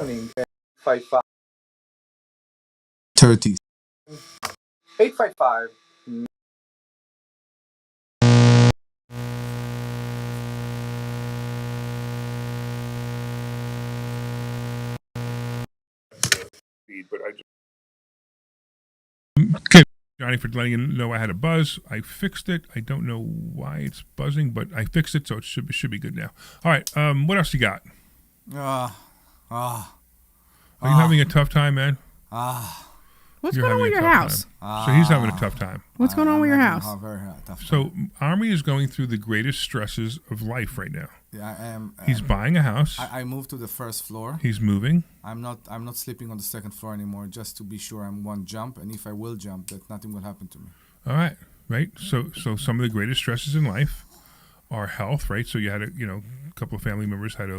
morning. 55 30. 855. But I just okay, Johnny, for letting you know I had a buzz. I fixed it. I don't know why it's buzzing, but I fixed it, so it should be good now. All right. What else you got? Are you having a tough time, man? What's You're going on with having a your tough house? time. So he's having a tough time. What's going on with your house? Very tough time. So Omri is going through the greatest stresses of life right now. Yeah, I am. He's buying a house. I moved to the first floor. He's moving. I'm not sleeping on the second floor anymore, just to be sure I'm one jump, and if I will jump, that nothing will happen to me. All right, right. So some of the greatest stresses in life are health, right? So you had a couple of family members had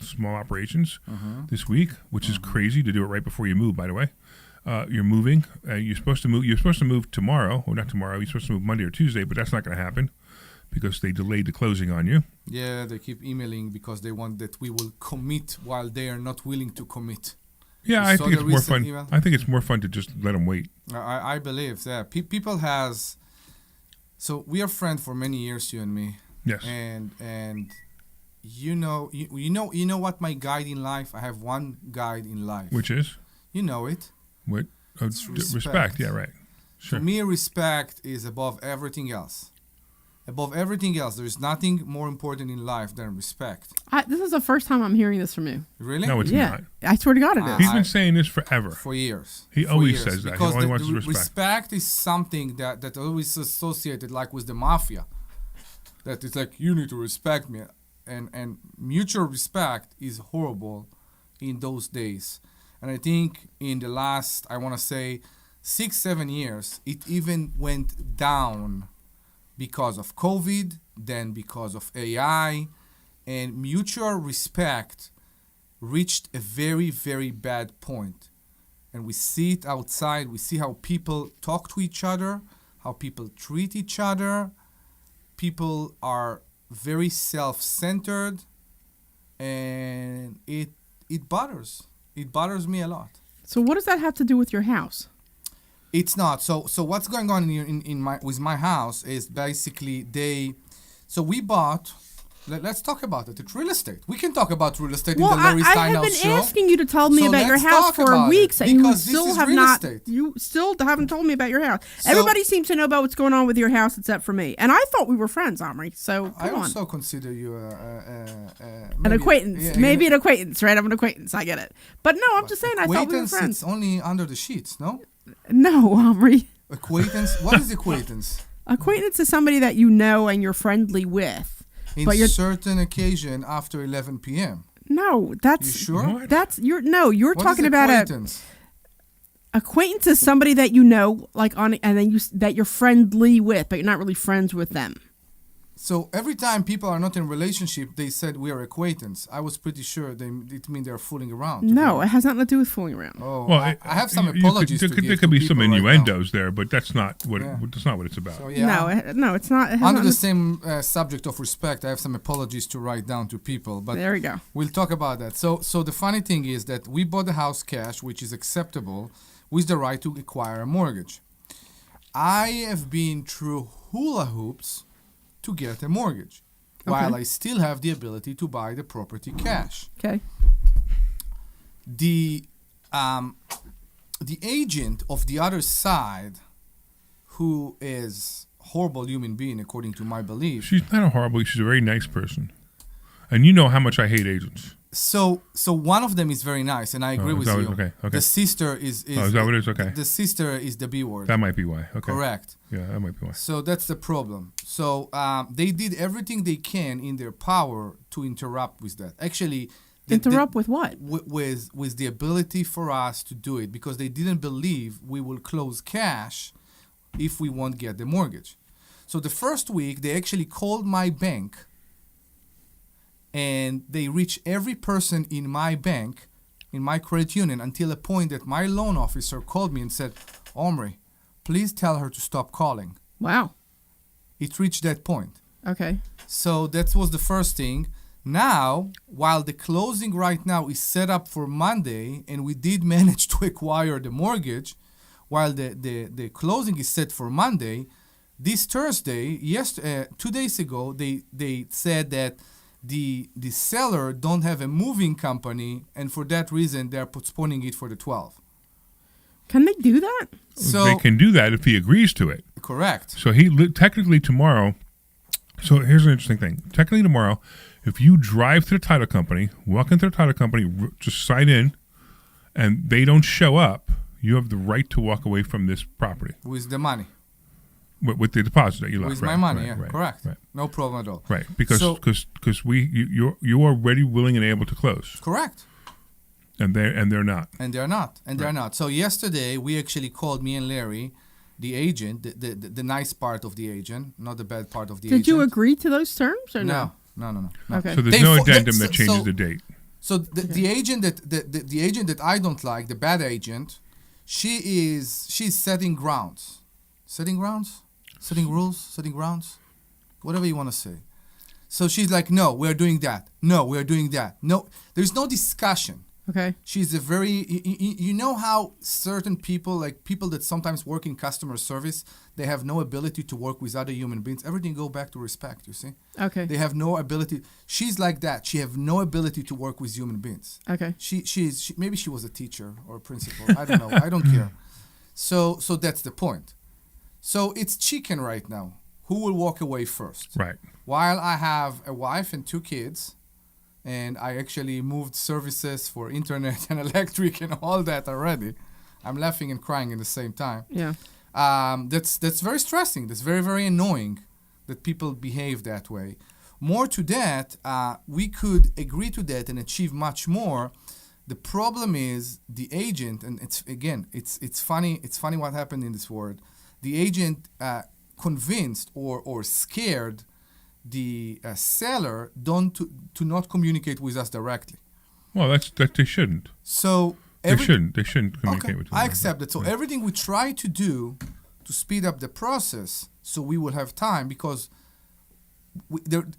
small operations this week, which is crazy to do it right before you move. By the way, you're moving. You're supposed to move. You're supposed to move tomorrow, or not tomorrow. You're supposed to move Monday or Tuesday, but that's not going to happen because they delayed the closing on you. Yeah, they keep emailing because they want that we will commit while they are not willing to commit. Yeah, I think it's more fun. Email? I think it's more fun to just let them wait. I believe that people has. So we are friends for many years, you and me. Yes. And you know what my guide in life? I have one guide in life. Which is? You know it. What? Respect. Yeah, right. Sure. For me, respect is above everything else. Above everything else, there is nothing more important in life than respect. This is the first time I'm hearing this from you. Really? No, it's not. I swear to God it is. He's been saying this forever. For years. He always says that. Because he only wants respect. Respect is something that always associated like with the mafia. That it's like, you need to respect me. And mutual respect is horrible in those days. And I think in the last, I want to say, 6-7 years, it even went down because of COVID, then because of AI, and mutual respect reached a very, very bad point. And we see it outside. We see how people talk to each other, how people treat each other. People are very self-centered, and it bothers. It bothers me a lot. So what does that have to do with your house? It's not. So what's going on with my house is basically we bought. Let's talk about it. It's real estate. We can talk about real estate in the Larry Steinhouse show. I have been asking you to tell me about your house for weeks, and you still have not. You still haven't told me about your house. Everybody seems to know about what's going on with your house except for me. And I thought we were friends, Omri. So I also consider you an acquaintance. Yeah, maybe an acquaintance, right? I'm an acquaintance. I get it. But no, I'm just saying I thought we were friends. It's only under the sheets, no? No, Omri. Acquaintance? What is acquaintance? Acquaintance is somebody that you know and you're friendly with. In certain occasion after 11 p.m. No, that's you sure? You're talking about acquaintance is somebody that you know, and then that you're friendly with, but you're not really friends with them. So every time people are not in a relationship, they said we are acquaintance. I was pretty sure it means they're fooling around. No, it has nothing to do with fooling around. Oh, well, I have some apologies to give. There could be some innuendos there, but that's not what that's not what it's about. So, yeah, no, it's not. It Under the same subject of respect, I have some apologies to write down to people. But there we go. We'll talk about that. So the funny thing is that we bought the house cash, which is acceptable, with the right to acquire a mortgage. I have been through hula hoops to get a mortgage, while I still have the ability to buy the property cash. Okay. The agent of the other side, who is horrible human being according to my belief. She's not a horrible. She's a very nice person, and you know how much I hate agents. So one of them is very nice, and I agree with you. Okay. The sister is is that what it is? Okay. The sister is the B word. That might be why. Okay. Correct. Yeah, that might be why. So that's the problem. So they did everything they can in their power to interrupt with that. Actually, interrupt with what? With the ability for us to do it, because they didn't believe we will close cash if we won't get the mortgage. So the first week they actually called my bank. And they reach every person in my bank, in my credit union, until a point that my loan officer called me and said, Omri, please tell her to stop calling. Wow. It reached that point. Okay. So that was the first thing. Now, while the closing right now is set up for Monday, and we did manage to acquire the mortgage, while the closing is set for Monday, this Thursday, 2 days ago, they said that the seller don't have a moving company, and for that reason, they're postponing it for the 12th. Can they do that? So they can do that if he agrees to it. Correct. So technically tomorrow. So here's an interesting thing. Technically tomorrow, if you drive to the title company, walk into the title company, just sign in, and they don't show up, you have the right to walk away from this property with the money. With the deposit that you left. With my money, correct. Right. No problem at all. Right, because you're already willing and able to close. Correct. And they're not. And they're not. So yesterday we actually called, me and Larry, the agent, the nice part of the agent, not the bad part of the agent. Did you agree to those terms or no? No. Okay. So there's no addendum that changes the date. So the agent the agent that I don't like, the bad agent, she's setting grounds. Setting grounds? Setting rules? Setting grounds? Whatever you want to say. So she's like, no, we're doing that. No, we're doing that. No, there's no discussion. Okay. She's a very, you know how certain people, like people that sometimes work in customer service, they have no ability to work with other human beings. Everything go back to respect, you see? Okay. They have no ability. She's like that. She have no ability to work with human beings. Okay. Maybe she was a teacher or a principal. I don't know. I don't care. So that's the point. So it's chicken right now. Who will walk away first? Right. While I have a wife and 2 kids, and I actually moved services for internet and electric and all that already, I'm laughing and crying at the same time. Yeah. That's very stressing. That's very, very annoying that people behave that way. More to that, we could agree to that and achieve much more. The problem is the agent, and it's funny what happened in this world. The agent convinced or scared the seller to not communicate with us directly. Well, that they shouldn't. So they shouldn't communicate with us. I accept it. So everything we try to do to speed up the process, so we will have time, because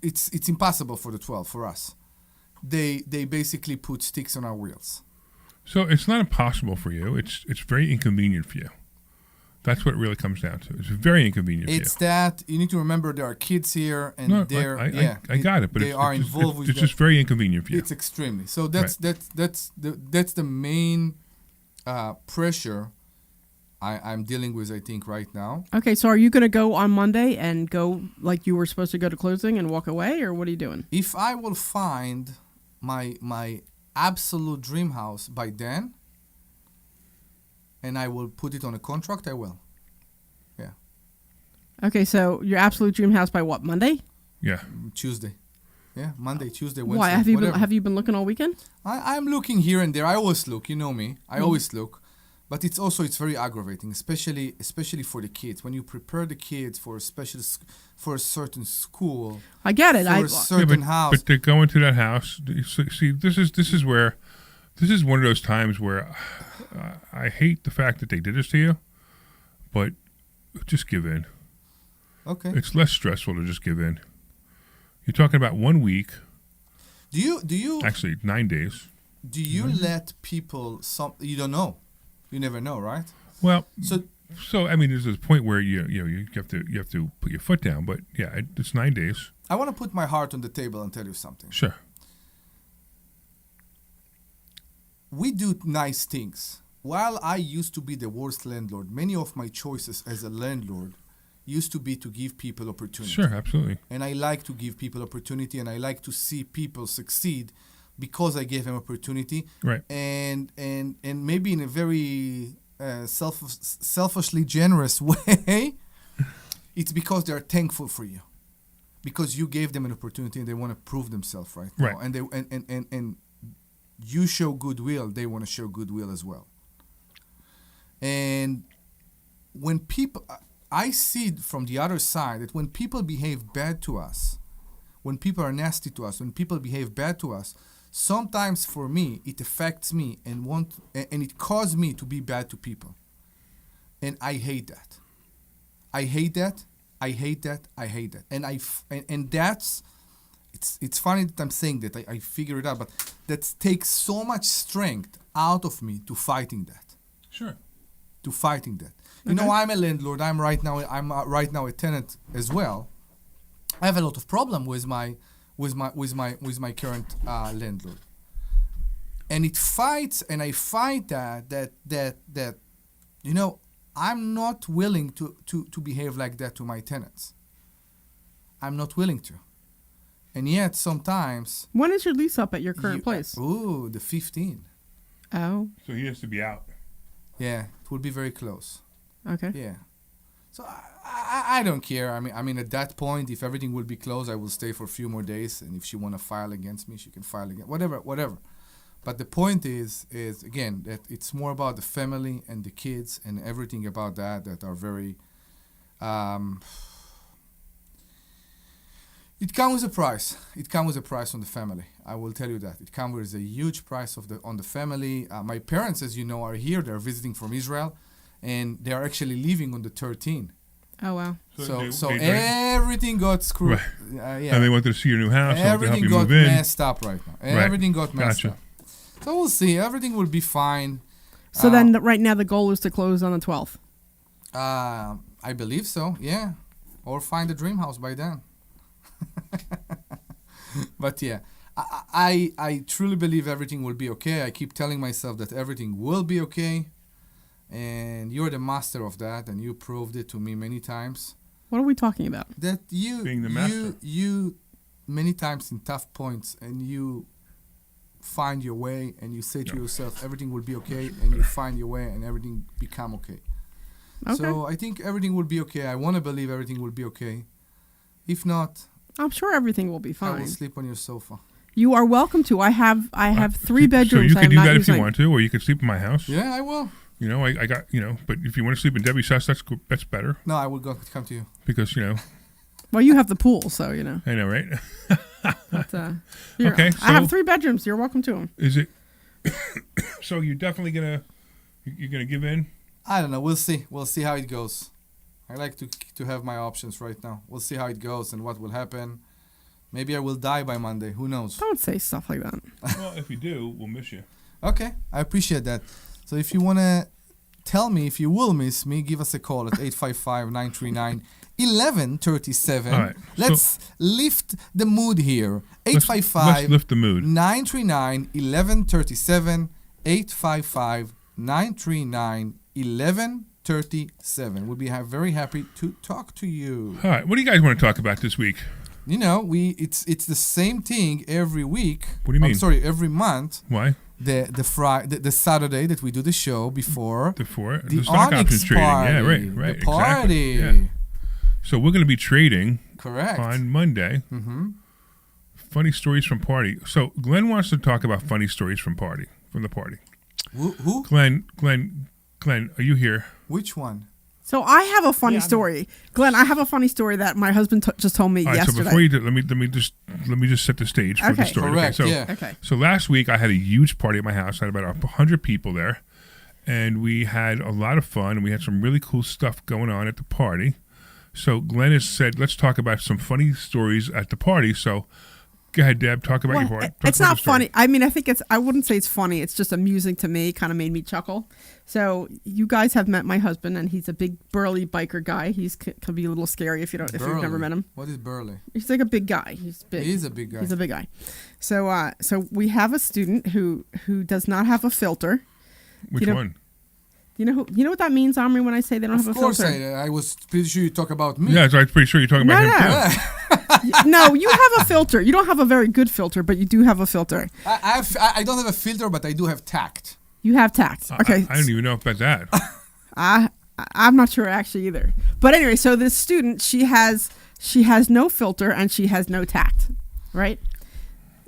it's impossible for the 12 for us. They basically put sticks on our wheels. So it's not impossible for you. It's very inconvenient for you. That's what it really comes down to. It's very inconvenient for you. It's that you need to remember there are kids here, and I got it, but they are involved with. It's just very inconvenient for you. It's extremely. So that's the main pressure I'm dealing with, I think, right now. Okay, so are you going to go on Monday and go like you were supposed to go to closing and walk away, or what are you doing? If I will find my absolute dream house by then, and I will put it on a contract, I will. Yeah. Okay, so your absolute dream house by what, Monday? Yeah. Tuesday. Yeah, Monday, Tuesday, Wednesday. Why have you been looking all weekend? I'm looking here and there. I always look. You know me. I always look. But it's very aggravating, especially for the kids. When you prepare the kids for a certain school. I get it. For a certain house. But they're going to that house. See, this is one of those times where I hate the fact that they did this to you, but just give in. Okay. It's less stressful to just give in. You're talking about 1 week. Do you actually 9 days? Do you let people you don't know? You never know, right? Well, so I mean, there's a point where you have to put your foot down, but yeah, it's 9 days. I want to put my heart on the table and tell you something. Sure. We do nice things. While I used to be the worst landlord, many of my choices as a landlord used to be to give people opportunity. Sure, absolutely. And I like to give people opportunity, and I like to see people succeed because I gave them opportunity. Right. And maybe in a very selfishly generous way, it's because they're thankful for you. Because you gave them an opportunity and they want to prove themselves right now. Right. And you show goodwill, they want to show goodwill as well. And when people, I see from the other side that when people behave bad to us, when people are nasty to us, when people behave bad to us, sometimes for me, it affects me and it causes me to be bad to people. And I hate that. I hate that. I hate that. I hate that. And it's funny that I'm saying that. I figure it out, but that takes so much strength out of me to fighting that. Sure. To fighting that. You know, I'm a landlord. I'm right now a tenant as well. I have a lot of problem with my current landlord, and I fight that you know, I'm not willing to behave like that to my tenants. I'm not willing to, and yet sometimes. When is your lease up at your current place? The 15. Oh. So he has to be out. Yeah, it will be very close. Okay. Yeah. So I don't care. I mean, at that point, if everything will be closed, I will stay for a few more days. And if she want to file against me, she can file again. Whatever. But the point is again that it's more about the family and the kids and everything about that are very. It comes with a price. It comes with a price on the family. I will tell you that. It comes with a huge price on the family. My parents, as you know, are here. They're visiting from Israel. And they are actually leaving on the 13th. Oh, wow. So everything got screwed. Right. Yeah. And they wanted to see your new house. Everything got messed up right now. Everything got messed up. So we'll see. Everything will be fine. So then right now the goal is to close on the 12th? I believe so, yeah. Or find a dream house by then. But yeah, I truly believe everything will be okay. I keep telling myself that everything will be okay. And you're the master of that, and you proved it to me many times. What are we talking about? That you being the master. You many times in tough points, and you find your way, and you say to yourself, everything will be okay, and you find your way, and everything become okay. So I think everything will be okay. I want to believe everything will be okay. If not, I'm sure everything will be fine. I will sleep on your sofa. You are welcome to. I have 3 bedrooms. So you can do that if you want to, or you can sleep in my house. Yeah, I will. You know, I got, but if you want to sleep in Debbie's house, that's better. No, I will come to you. Because, Well, you have the pool, so, I know, right? But, okay. So I have 3 bedrooms. You're welcome to them. Is it? So you're definitely you're going to give in? I don't know. We'll see. We'll see how it goes. I like to have my options right now. We'll see how it goes and what will happen. Maybe I will die by Monday. Who knows? Don't say stuff like that. Well, if you do, we'll miss you. Okay. I appreciate that. So if you want to tell me if you will miss me, give us a call at 855-939-1137. All right. Let's lift the mood here. 855 let's lift the mood. 939-1137. 855-939-1137. We'll be very happy to talk to you. All right. What do you guys want to talk about this week? You know, it's the same thing every week. What do you mean? I'm sorry, every month. Why? The Saturday that we do the show before the stock Onyx options trading. Party, Yeah, right. The party. Exactly. Yeah. So we're going to be trading. Correct. On Monday. Mm-hmm. Funny stories from party. So Glenn wants to talk about funny stories from the party. Who? Glenn, are you here? Which one? So I have a funny story, Glenn. I have a funny story that my husband just told me yesterday. So before you do, let me just set the stage for the story. Correct. Okay, so last week I had a huge party at my house. I had about 100 people there, and we had a lot of fun. And we had some really cool stuff going on at the party. So Glenn has said, let's talk about some funny stories at the party. So go ahead, Deb. Talk about your party. It's not funny. I mean, I wouldn't say it's funny. It's just amusing to me. Kind of made me chuckle. So you guys have met my husband, and he's a big burly biker guy. He's can be a little scary if you've never met him. What is burly? He's like a big guy. He's big. He's a big guy. He's a big guy. So we have a student who does not have a filter. Which one? You know what that means, Omri, when I say they don't have a filter? Of course, I was pretty sure you talk about me. Yeah, so I'm pretty sure you're talking about him too. No, you have a filter. You don't have a very good filter, but you do have a filter. I don't have a filter, but I do have tact. You have tact. Okay. I don't even know about that. I'm not sure actually either. But anyway, so this student, she has no filter and she has no tact, right?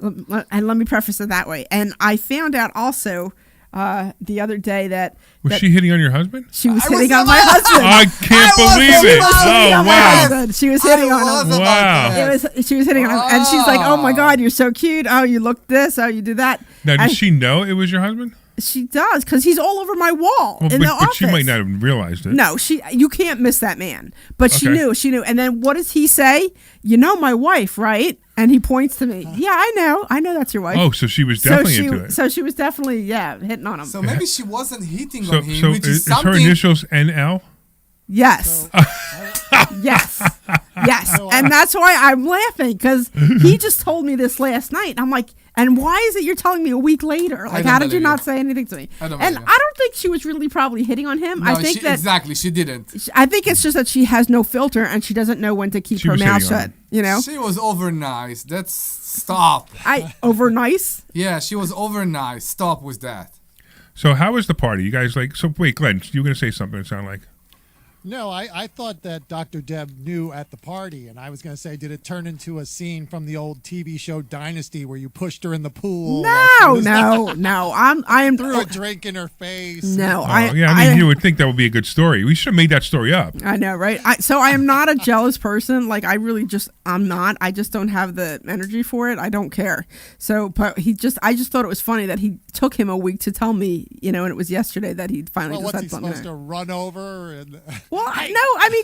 And let me preface it that way. And I found out also the other day that she hitting on your husband? She was hitting on my husband. I can't believe it. Oh wow! She was hitting on him. Wow! She was hitting on him, and she's like, "Oh my God, you're so cute. Oh, you look this. Oh, you do that." Now, does she know it was your husband? She does, because he's all over my wall in the office. But she might not have realized it. No, you can't miss that man. But she knew. And then what does he say? You know my wife, right? And he points to me. Yeah, I know that's your wife. Oh, so she was definitely into it. So she was definitely, hitting on him. So maybe she wasn't hitting So, on him, so which is her something. initials NL? Yes. Yes. Yes. And that's why I'm laughing, because he just told me this last night. I'm like, and why is it you're telling me a week later? Like, how did you not say anything to me? I don't think she was really probably hitting on him. No, I think exactly, she didn't. I think it's just that she has no filter and she doesn't know when to keep her mouth shut. You know, she was over nice. That's stop. Over nice. Yeah, she was over nice. Stop with that. So how was the party? You guys wait, Glenn, you were going to say something, it sounded like. No, I thought that Dr. Deb knew at the party, and I was going to say, did it turn into a scene from the old TV show Dynasty where you pushed her in the pool? No. I am threw a drink in her face. No, you would think that would be a good story. We should have made that story up. I know, right? So I am not a jealous person. Like, I'm not. I just don't have the energy for it. I don't care. So, but I just thought it was funny that he took him a week to tell me, and it was yesterday that he finally just said something. What's he supposed to run over and? Well,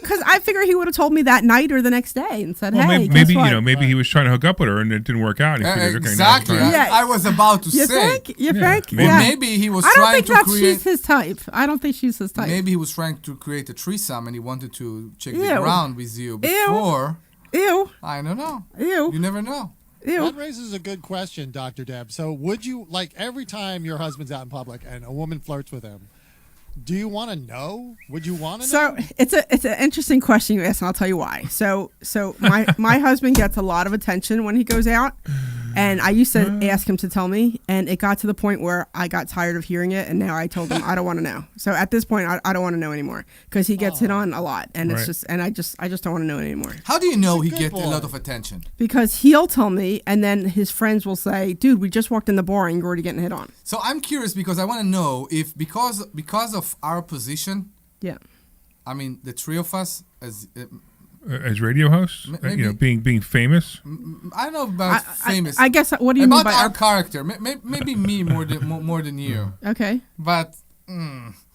because I figure he would have told me that night or the next day and said, "Hey, maybe he was trying to hook up with her and it didn't work out." And he figured, exactly. I was about to say. You think? Maybe he was trying to create. She's his type. I don't think she's his type. Maybe he was trying to create a threesome and he wanted to check the ground with you before. Ew. I don't know. Ew. You never know. Ew. That raises a good question, Dr. Deb. So would you, like, every time your husband's out in public and a woman flirts with him, do you want to know? Would you want to know? So it's an interesting question you ask, and I'll tell you why. So my husband gets a lot of attention when he goes out, and I used to ask him to tell me, and it got to the point where I got tired of hearing it, and now I told him I don't want to know. So at this point, I don't want to know anymore because he gets hit on a lot, and it's just, and I just don't want to know anymore. How do you know he gets a lot of attention? Because he'll tell me, and then his friends will say, "Dude, we just walked in the bar and you're already getting hit on." So I'm curious because I want to know if because of our position. Yeah. I mean, the three of us as radio hosts, being famous. I don't know about famous. I guess. What do you mean by our character? Maybe me more than you. Okay. But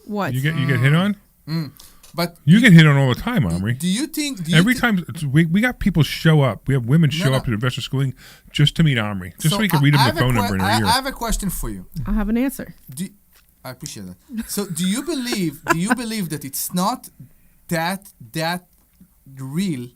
what you get hit on? But you get hit on all the time, Omri. Do you think every time we got people show up? We have women show up to Investor Schooling just to meet Omri, just so we can read them the phone number in her ear. I have a question for you. I have an answer. I appreciate that. So, do you believe that it's not that real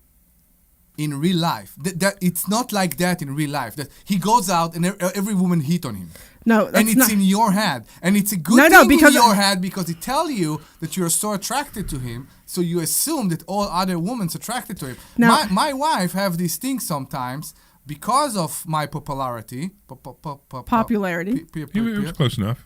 in real life? That it's not like that in real life. That he goes out and every woman hit on him. No, that's and it's in your head, and it's a good thing in your head because it tells you that you're so attracted to him. So you assume that all other women's attracted to him. Now, my wife have these things sometimes. Because of my popularity, popularity, it was close enough.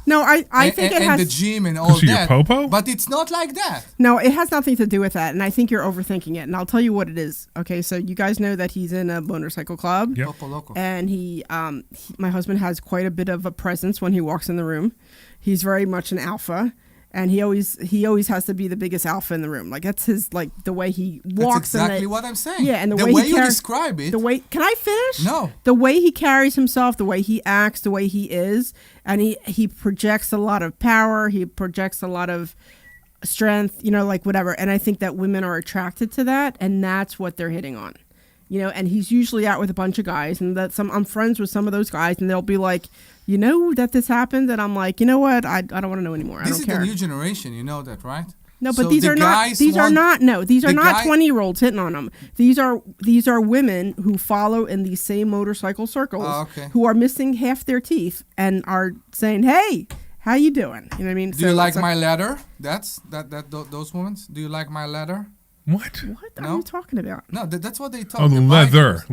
No, I think it has the gym and all that. Your popo? But it's not like that. No, it has nothing to do with that, and I think you're overthinking it. And I'll tell you what it is. Okay, so you guys know that he's in a motorcycle club, yep. And my husband has quite a bit of a presence when he walks in the room. He's very much an alpha. And he always has to be the biggest alpha in the room. Like that's his the way he walks. That's exactly what I'm saying. Yeah, and the way you describe it. Can I finish? No. The way he carries himself, the way he acts, the way he is, and he projects a lot of power. He projects a lot of strength. Whatever. And I think that women are attracted to that, and that's what they're hitting on. And he's usually out with a bunch of guys, and I'm friends with some of those guys, and they'll be like, that this happened, and I'm like, you know what? I don't want to know anymore. This is the new generation, you know that, right? No, but these are not 20-year-olds hitting on them. These are women who follow in these same motorcycle circles, who are missing half their teeth and are saying, "Hey, how you doing?" You know what I mean? Do you like my leather? Those women. Do you like my leather? What are you talking about? No, that's what they talk about. Leather.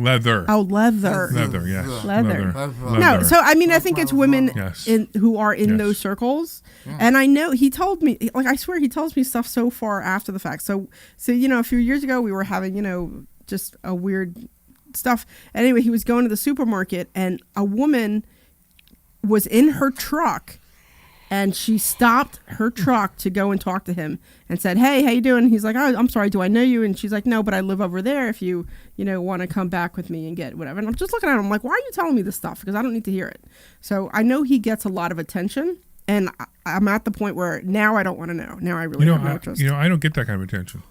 Oh, leather. Leather, yes. Leather. No, so I think it's women who are in those circles. Yeah. And I know he told me, I swear he tells me stuff so far after the fact. So a few years ago we were having, just a weird stuff. Anyway, he was going to the supermarket and a woman was in her truck. And she stopped her truck to go and talk to him and said, "Hey, how you doing?" He's like, "Oh, I'm sorry. Do I know you?" And she's like, "No, but I live over there if you, want to come back with me and get whatever." And I'm just looking at him. I'm like, "Why are you telling me this stuff? Because I don't need to hear it." So I know he gets a lot of attention. And I'm at the point where now I don't want to know. Now I really have no interest. I don't get that kind of attention.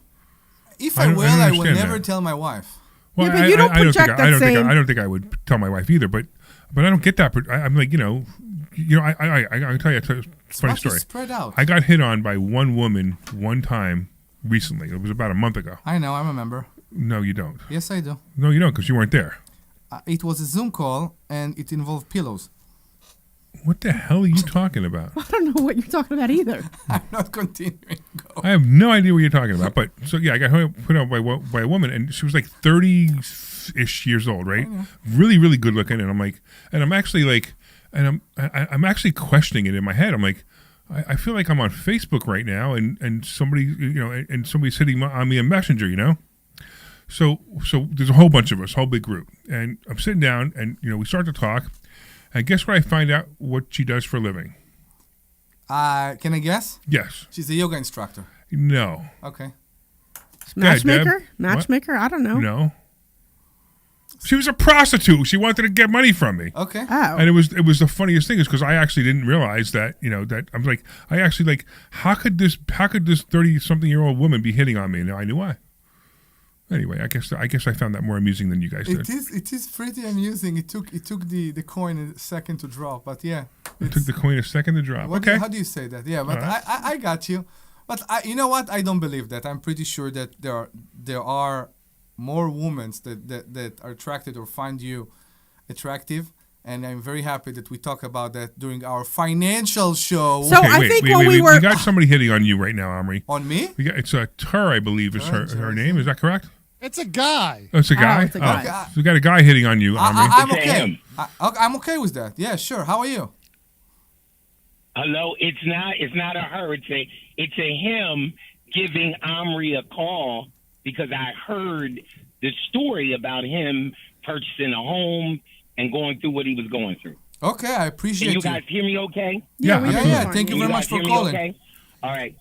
If I will never tell my wife. Well, Yeah, but you don't project that same- I don't think I would tell my wife either. But I don't get that. I'm like, I tell you a funny Must be story. spread out. I got hit on by one woman one time recently. It was about a month ago. I know, I remember. No, you don't. Yes, I do. No, you don't, because you weren't there. It was a Zoom call, and it involved pillows. What the hell are you talking about? I don't know what you're talking about either. I'm not continuing. Go. I have no idea what you're talking about. But so yeah, I got put out by a woman, and she was like 30-ish years old, right? Really, really good looking. And I'm like, and I'm actually like, and I'm actually questioning it in my head. I'm like, I feel like I'm on Facebook right now, and somebody, and somebody's sitting on me a messenger, So there's a whole bunch of us, whole big group, and I'm sitting down, and we start to talk, and guess what? I find out what she does for a living. Can I guess? Yes. She's a yoga instructor. No. Okay. Matchmaker? Deb. Matchmaker? I don't know. No. She was a prostitute. She wanted to get money from me. Okay. Oh. And it was the funniest thing is because I actually didn't realize that that I was like how could this 30-something-year-old woman be hitting on me? Now I knew why. Anyway, I guess I found that more amusing than you guys did. It is pretty amusing. It took the coin a second to drop, but yeah. It took the coin a second to drop. Okay. How do you say that? Yeah, but All right. I got you. But you know what? I don't believe that. I'm pretty sure that there are more women that are attracted or find you attractive. And I'm very happy that we talk about that during our financial show. So I think when we were- we got somebody hitting on you right now, Omri. On me? It's a Tur, I believe, is her name. Is that correct? It's a guy. Oh, it's a guy. it's a guy. So we got a guy hitting on you, Omri. I'm It's okay. him. I'm okay with that. Yeah, sure. How are you? Hello, it's not a her. It's a him giving Omri a call because I heard the story about him purchasing a home and going through what he was going through. Okay, I appreciate Can you guys hear me okay? Yeah, we absolutely. can Yeah, find thank you Can very guys much for hear me calling. Okay? All right.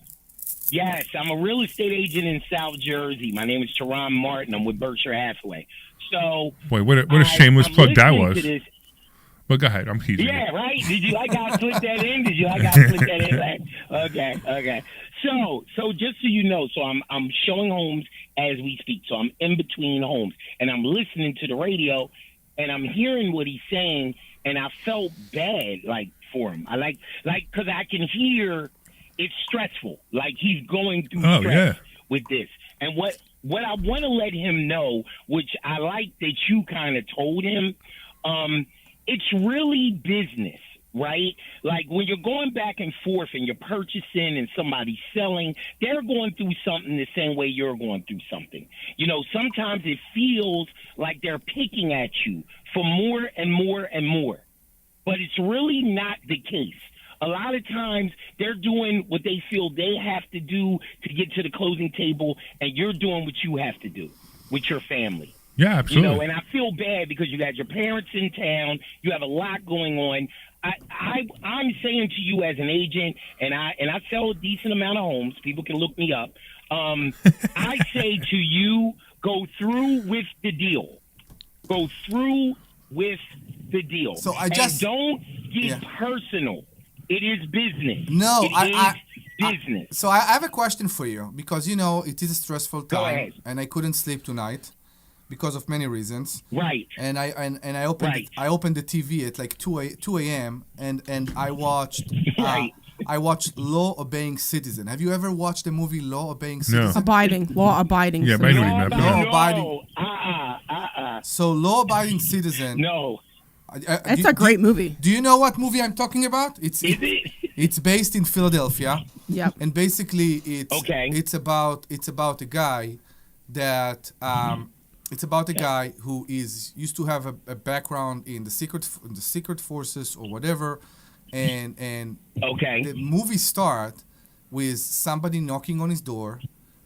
Yes, I'm a real estate agent in South Jersey. My name is Teron Martin. I'm with Berkshire Hathaway. So Boy, what a shameless I'm plug that listening was. to this. But go ahead, I'm teasing Yeah, you. right. Did you like how I slipped that in? I got to slip that in? Right? Okay. So just so you know, so I'm showing homes as we speak. So I'm in between homes, and I'm listening to the radio, and I'm hearing what he's saying, and I felt bad, for him. I like because I can hear it's stressful. Like he's going through stress with this, and what I want to let him know, which I like that you kind of told him. It's really business, right? Like when you're going back and forth and you're purchasing and somebody's selling, they're going through something the same way you're going through something. Sometimes it feels like they're picking at you for more and more and more, but it's really not the case. A lot of times they're doing what they feel they have to do to get to the closing table, and you're doing what you have to do with your family. Yeah, absolutely. And I feel bad because you got your parents in town. You have a lot going on. I'm saying to you as an agent, and I sell a decent amount of homes. People can look me up. I say to you, go through with the deal. Go through with the deal. So I and just don't get personal. It is business. No, it is business. So I have a question for you because it is a stressful Go time, ahead. and I couldn't sleep tonight because of many reasons. Right. And I opened the TV at like 2 a.m. and I watched Right. I watched Law Obeying Citizen. Have you ever watched the movie Law Obeying Citizen? Law abiding. Yeah, citizen. but anyway, no, No, no. abiding. So Law Abiding Citizen. No. It's a great movie. Do you know what movie I'm talking about? Is it? It's based in Philadelphia. Yep. And basically Okay. it's about a guy that who used to have a background in the secret forces or whatever, and Okay. the movie start with somebody knocking on his door,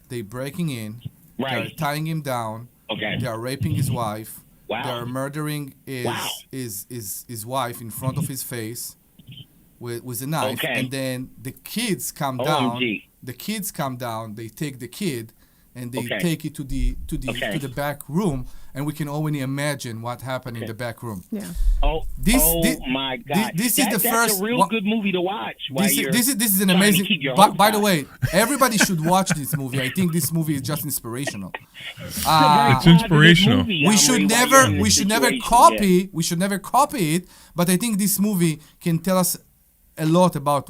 they breaking in, they're Right. tying him down, Okay. they are raping his wife, Wow. they're murdering Wow. his wife in front of his face with a knife, Okay. and then the kids come down. OMG. The kids come down. They take the kid. and they Okay. take it to the Okay. to the back room, and we can only imagine what happened in the back room. Yeah. Oh, This- oh thi- my God! this is the That's first a real one- good movie to watch. While This you're is an trying to amazing. keep your By, hopes by the high. way, everybody should watch this movie. I think this movie is just inspirational. It's a very It's positive inspirational. movie, we Omri, should while never you're in we this should never situation, copy yeah. we should never copy it. But I think this movie can tell us a lot about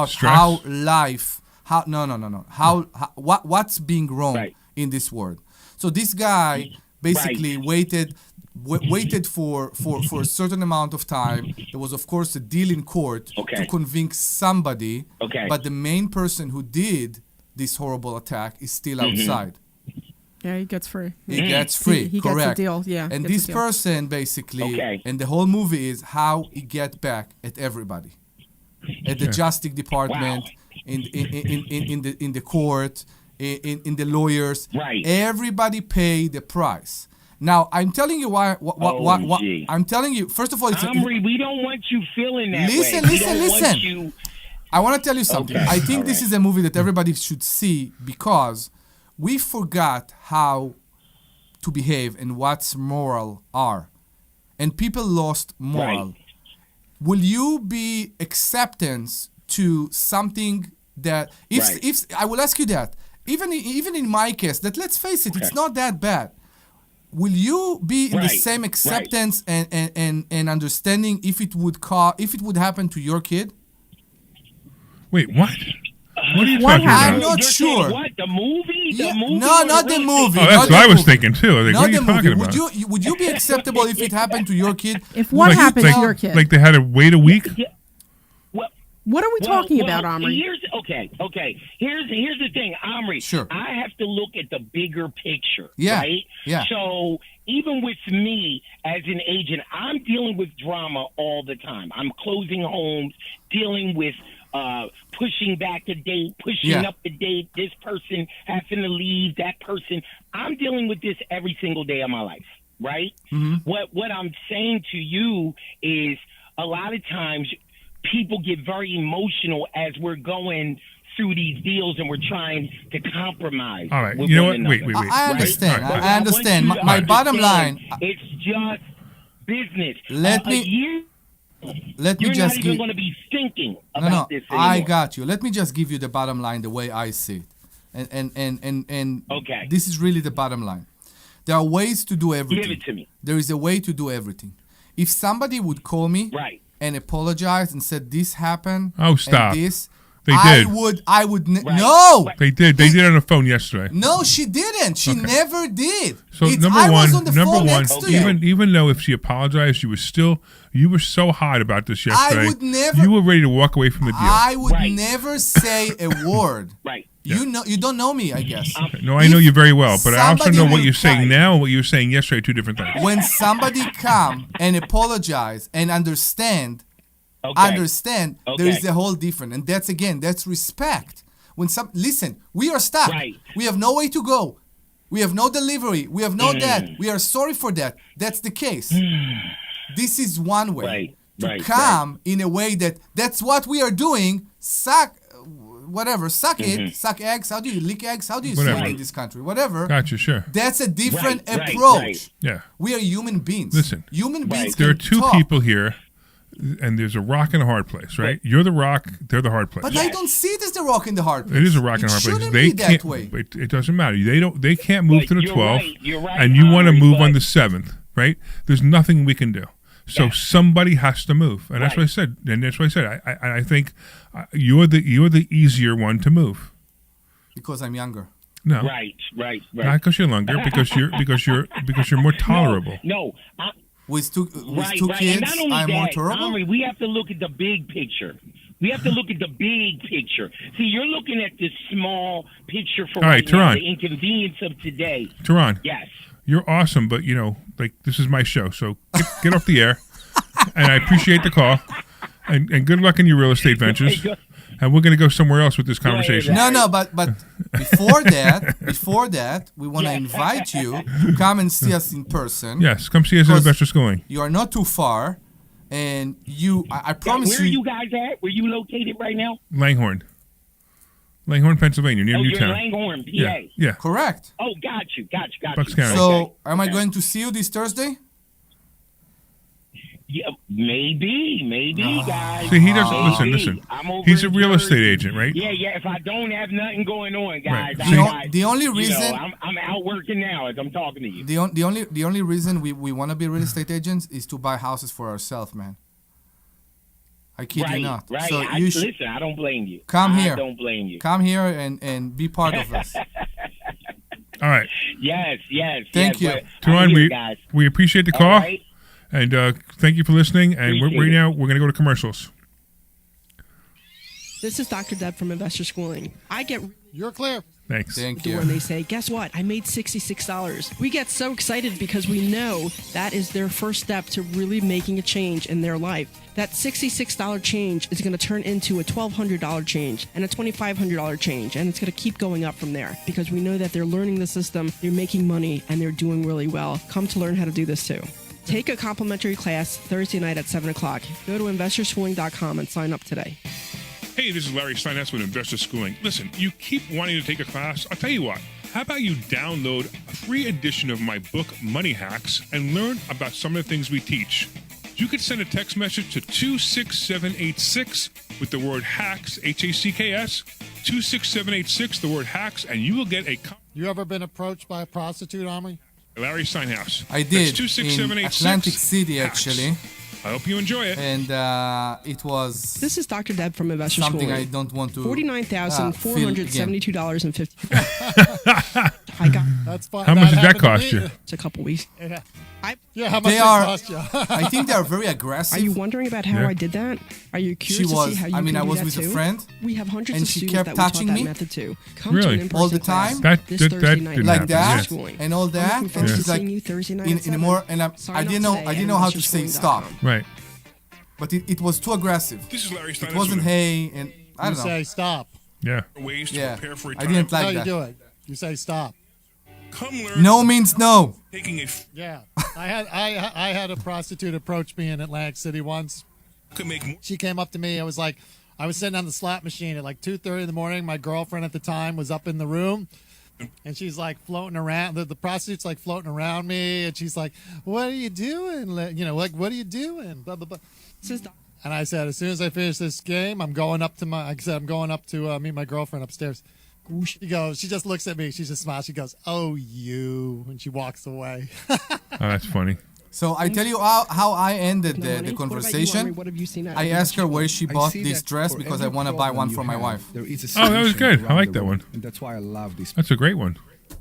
Stress? how life how what's being wrong Right. in this world. So this guy basically waited for a certain amount of time. There was of course a deal in court Okay. to convince somebody. Okay. But the main person who did this horrible attack is still Mm-hmm. outside. Yeah, he gets free. He gets free, He correct. gets a deal, yeah. And gets a this deal. person basically, Okay. and the whole movie is how he get back at everybody, at the Justice Department, in the court, in the lawyers. Right. Everybody pay the price. Now I'm telling you why. What gee. I'm telling you. First of all, it's Omri, we don't want you feeling that Listen, way. listen, we don't listen. Want you, I want to tell you something. Okay, I think all this right. is a movie that everybody should see because we forgot how to behave and what's moral are. And people lost moral. Right. Will you be acceptance to something that Right. if I will ask you that even in my case that let's face it, it's not that bad. Will you be in the Right, same right. acceptance and understanding if it would happen to your kid? Wait, what? What are you What talking happened? I'm about? not You're saying sure. What, the movie? Yeah, The movie? no, or not the real movie. Oh, estate? that's Not what I the was movie. thinking too. Like, Not what are you the talking movie. about? Would you be acceptable if it happened to your kid? If what Would you happened to tell- your kid? Like they had to wait a week? Yeah. Well, What are we talking well, about, Omri? Okay. Here's the thing, Omri. Sure. I have to look at the bigger picture. Yeah, Right. yeah. So even with me as an agent, I'm dealing with drama all the time. I'm closing homes, dealing with pushing back a date, pushing Yeah. up the date. This person having to leave. That person. I'm dealing with this every single day of my life. Right. Mm-hmm. What I'm saying to you is a lot of times people get very emotional as we're going through these deals and we're trying to compromise. All right, with you know one what? Wait, another, wait, wait. I right? understand. All right. I understand. want you My to bottom understand, line. it's just business. Let A me- year, Let me you're just not even give. going to be thinking No, about no. this anymore. I got you. Let me just give you the bottom line the way I see it, and Okay. this is really the bottom line. There are ways to do everything. Give it to me. There is a way to do everything. If somebody would call me Right. and apologize and said this happened, Oh, stop. and this, They I did. would Right. no. Right. They did. They did it on the phone yesterday. No, she didn't. She never did. So It's- number I was one, on the phone next to you. even though if she apologized, you were so hot about this yesterday. would never- You were ready to walk away from the deal. I would Right. never say a word. Right. You don't know me, I guess. No, I know If you very well, but I also somebody know what will you're saying try- now and what you were saying yesterday. Two different things. When somebody come and apologize and understand, Okay. there is a whole different, and that's respect. When listen, we are stuck. Right. We have no way to go. We have no delivery. We have no that. We are sorry for that. That's the case. This is one way Right, to right, come in a way that's what we are doing. Suck it. Suck eggs. How do you lick eggs? How do you say Whatever. it in this country? Whatever. Gotcha. Sure. That's a different Right, approach. right. Yeah. We are human beings. Listen. Human beings. There are can two talk, people here, and there's a rock and a hard place, right? You're the rock. They're the hard place. But I don't see it as the rock in the hard place. It is a rock and a hard place. Shouldn't They be that can't. way. But it doesn't matter. They can't move But to the you're 12th, right, you're right, and you want to Omri, move on but- the 7th, right? There's nothing we can do. So somebody has to move, and that's what I said. And that's what I said. I think you're the easier one to move. Because I'm younger. No, Right. not because you're younger, because you're more tolerable. No. With two Right. kids, And not only I'm more that, tolerable. Omri, we have to look at the big picture. We have to look at the big picture. See, you're looking at the small picture for All right, now, Tehran. the inconvenience of today. Tehran, Yes. you're awesome, but this is my show, so get off the air. And I appreciate the call, and good luck in your real estate ventures. And we're going to go somewhere else with this conversation. No, but before that, we want to invite you to come and see us in person. Yes, come see us at Because- Investor Schooling. You are not too far, and I promise Where are you guys at? Where you located right now? Langhorne. Langhorne, Pennsylvania, near Oh, you're in Newtown. Langhorne, PA. Yeah, yeah. Correct. Oh, got you. Bucks County. So, am I Okay. going to see you this Thursday? Yeah, maybe, guys. See, he doesn't listen. I'm over He's a in real estate Jersey. agent, right? Yeah. If I don't have nothing going on, guys, Right. The only you know, reason I'm out working now as I'm talking to you. the only reason we want to be real estate agents is to buy houses for ourselves, man. I kid you not. Right. So you should Listen, I don't blame you. Come here. I don't blame you. come here and be part of us. All right. Yes. Thank you. but Tuan, I'm here, we, guys. we appreciate the All call. right? And thank you for listening. And Appreciate right it. now, we're going to go to commercials. This is Dr. Deb from Investor Schooling. I get You're clear. Thanks. Thank when they you. say, guess what? I made $66. We get so excited because we know that is their first step to really making a change in their life. That $66 change is going to turn into a $1,200 change and a $2,500 change, and it's going to keep going up from there because we know that they're learning the system, they're making money, and they're doing really well. Come to learn how to do this too. Take a complimentary class Thursday night at 7 o'clock. Go to investorschooling.com and sign up today. Hey, this is Larry Steinhouse with Investor Schooling. Listen, you keep wanting to take a class. I'll tell you what. How about you download a free edition of my book, Money Hacks, and learn about some of the things we teach. You could send a text message to 26786 with the word HACKS, H-A-C-K-S, 26786, the word HACKS, and you will get a You ever been approached by a prostitute, Omri? Larry Steinhouse. I That's did in 26786. Atlantic City HACKS. actually, I hope you enjoy it. and it was This is Dr. Deb from Investor something Schooling. I don't want to $49,472.50. I got That's fine. How much did that happened to cost me. you? it's a couple weeks. Yeah, how much They did it are- cost you? I think they are very aggressive. Are you wondering about how Yeah. I did that? Are you She curious to was. see how you I mean, can I do was that with too? a friend, We have hundreds and of she students kept that we taught touching that me. method too. Come Really? to an in-person All the class time? That- this that- Thursday that night didn't like at happen, that, Investor Schooling. and all I'm that, looking and forward to she's like seeing you Thursday night in at the 7. more, and I Sign didn't up know today I at didn't know how to say stop, investorschooling.com. Right. but it was too aggressive. This is Larry It Steinhouse. wasn't hey, and I You don't know. say stop. Yeah. Ways to Yeah, prepare for I retirement. didn't That's how like you that. do it. You say stop. Come learn. No means no. Taking a Yeah. I had a prostitute approach me in Atlantic City once. could make more. She came up to me. I was sitting on the slot machine at like 2:30 in the morning. My girlfriend at the time was up in the room, and she's like floating around. The prostitute's like floating around me, and she's like, "What are you doing? What are you doing?" Blah blah blah. This is Dr. And I said, as soon as I finish this game, I'm going up to meet my girlfriend upstairs. She goes. She just looks at me. She just smiles. She goes, "Oh, you," and she walks away. Oh, that's funny. So I tell you how I ended No the money? What about you, conversation. Omri? What have you seen at I asked her where she I bought see this that dress for because I every want to buy problem one you for my have, wife. There is a Oh, that was solution good. I around like the that world, one. and that's why I love this That's a great one.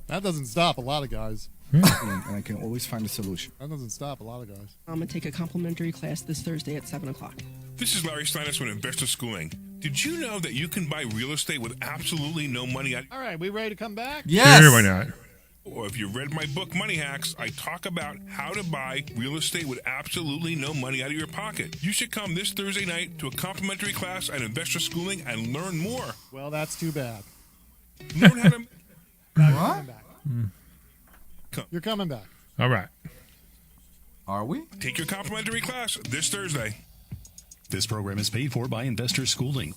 That doesn't stop a lot of guys. problem, and I can always find a solution. That doesn't stop a lot of guys. I'm going to take a complimentary class this Thursday at 7 o'clock. This is Larry Steinhouse with Investor Schooling. Did you know that you can buy real estate with absolutely no money? All right, we ready to come back? Yes. Sure, why not? Or if you read my book, Money Hacks, I talk about how to buy real estate with absolutely no money out of your pocket. You should come this Thursday night to a complimentary class at Investor Schooling and learn more. Well, that's too bad. Learn how to. What? You're coming back. All right. Are we? Take your complimentary class this Thursday. This program is paid for by Investor Schooling.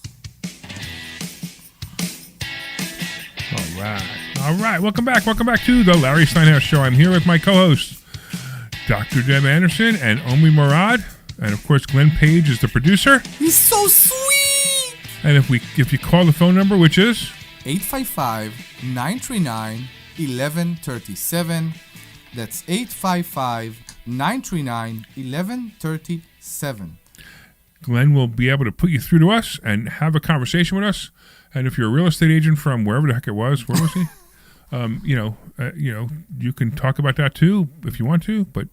All right. All right. Welcome back. Welcome back to the Larry Steinhouse Show. I'm here with my co-hosts, Dr. Deb Anderson and Omri Morad. And, of course, Glenn Page is the producer. He's so sweet. And if you call the phone number, which is 855-939-1137. That's 855-939-1137. Glenn will be able to put you through to us and have a conversation with us. And if you're a real estate agent from wherever the heck it was, where was he? You can talk about that too if you want to. But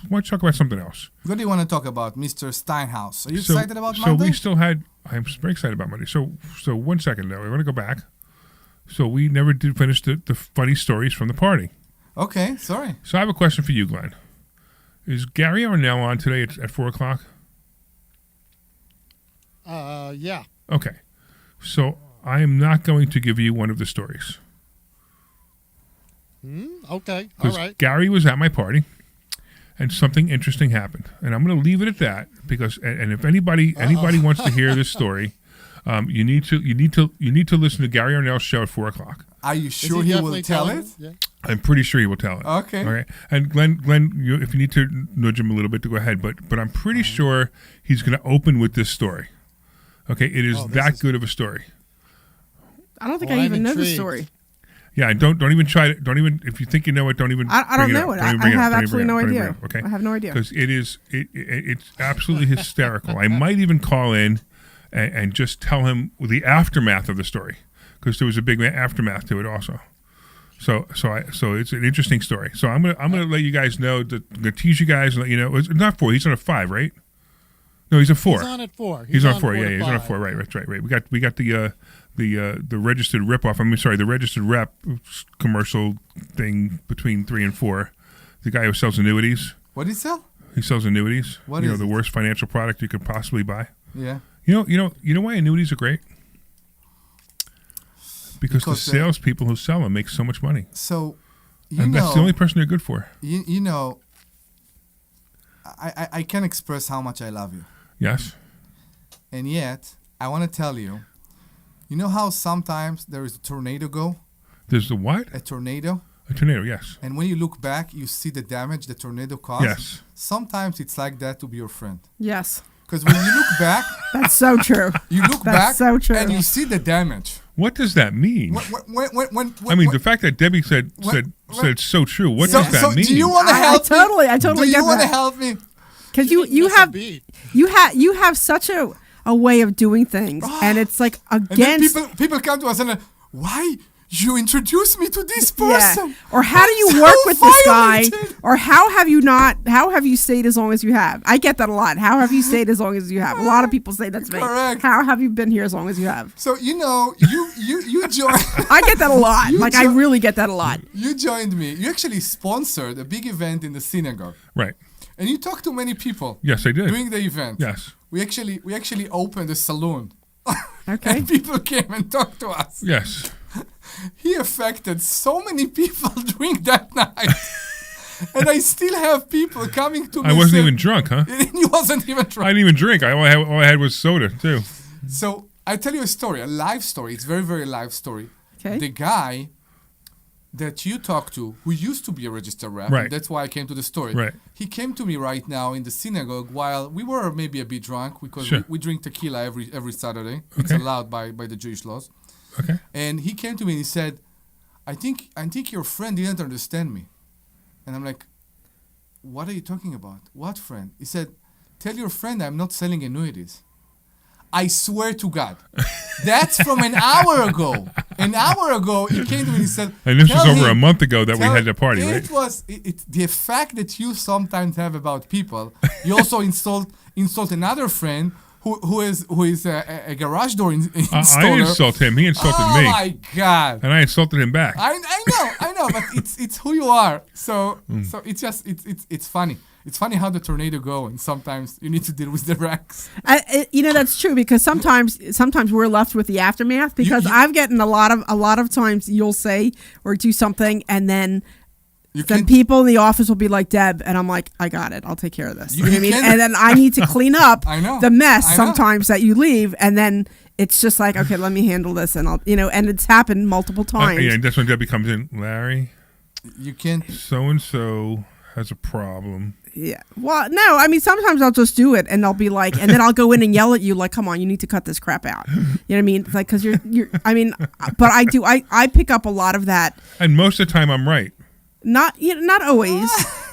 why don't you talk about something else? What do you want to talk about, Mr. Steinhouse? Are you excited about so Monday? we still had. I'm very excited about Monday. So 1 second though. I want to go back. So we never did finish the funny stories from the party. Okay, sorry. So I have a question for you, Glenn. Is Gary Arnell on today at 4 o'clock? Yeah. Okay. So I am not going to give you one of the stories. Okay. All right. Gary was at my party, and something interesting happened. And I'm going to leave it at that because, and if anybody wants to hear this story, You need to listen to Gary Arnell's show at 4:00. Are you Is sure he will definitely tell telling it? Yeah. I'm pretty sure he will tell it. Okay. All right. And Glenn, if you need to nudge him a little bit to go ahead, but I'm pretty sure he's going to open with this story. Okay, it is that good of a story. I don't think Well, I I'm even know the intrigued. story. Yeah, and don't even try to. Don't even if you think you know it. Don't even. I don't know it. I have absolutely no idea. Okay. I have no idea. Because it's absolutely hysterical. I might even call in and just tell him the aftermath of the story, because there was a big aftermath to it also. So it's an interesting story. So I'm gonna let you guys know that I'm gonna tease you guys and let you know it's not 4. He's on a 5, right? No, he's a 4. He's on at 4. He's on 4. 4 Yeah, to he's on a 5. 4. Right. We got the registered ripoff. The registered rep commercial thing between 3 and 4. The guy who sells annuities. What did he sell? He sells annuities. What you is know, the it? worst financial product you could possibly buy. Yeah. You know why annuities are great? Because the Because they- salespeople who sell them make so much money, So, and that's the only person they're good for. you know, I can't express how much I love you. Yes. And yet, I want to tell you, you know how sometimes there is a tornado go? There's the what? A tornado? A tornado. Yes. And when you look back, you see the damage the tornado caused? Yes. Sometimes it's like that to be your friend. Yes, Because when you look back, that's so true. you look That's back so true. and you see the damage. What does that mean? When I mean, the fact that Debbie said it's so true. What does that mean? do you want to I help me? I totally Do get you want to that. help me? Because you Miss a have beat. you have such a way of doing things, and it's like And then against. people come to us and like, why you introduced me to this Yeah. person? Or how do you So work with this guy? violated. Or how have you stayed as long as you have? I get that a lot. How have you stayed as long as you have? A lot of people say that to me. Correct. How have you been here as long as you have? So you joined. I get that a lot. You I jo- really get that a lot. You joined me. You actually sponsored a big event in the synagogue, Right. and you talked to many people Yes, I did. during the event. Yes. We actually opened a salon. Okay. And people came and talked to us. Yes. He affected so many people during that night. And I still have people coming to me. I wasn't saying- even drunk, huh? He wasn't even I drunk. didn't even drink. All I had was soda too. So I tell you a story, a live story. It's very, very live story. Okay. The guy that you talked to, who used to be a registered rep, Right. and that's why I came to the story. Right. He came to me right now in the synagogue while we were maybe a bit drunk because Sure. we drink tequila every Saturday. It's Okay. allowed by the Jewish laws. Okay. And he came to me and he said, I think your friend didn't understand me. And I'm like, what are you talking about? What friend? He said, tell your friend I'm not selling annuities. I swear to God. That's from an hour ago. An hour ago, he came to me and he said, And this was "Tell over a him- month ago that we tell- had the party, it right? was the effect that you sometimes have about people. You also insult another friend who is a garage door installer. I insult him. He insulted oh me. my God. And I insulted him back. I know, but it's who you are. So Hmm. so it's just it's funny. It's funny how the tornado go, and sometimes you need to deal with the wrecks. That's true because sometimes we're left with the aftermath because I've gotten a lot of times you'll say or do something and then You then can people in the office will be like, Deb, and I'm like, I got it. I'll take care of this. You know what I mean? can- And then I need to clean up I know. the mess I know. sometimes that you leave, and then it's just like, okay, let me handle this, and I'll, and it's happened multiple times. Yeah, and that's when Debbie comes in. Larry, you can't. so and so has a problem. Yeah. Well, no, I mean, sometimes I'll just do it and I'll be like, and then I'll go in and yell at you like, come on, you need to cut this crap out. You know what I mean? It's like, cause I mean, but I pick up a lot of that. And most of the time, I'm right. Not always,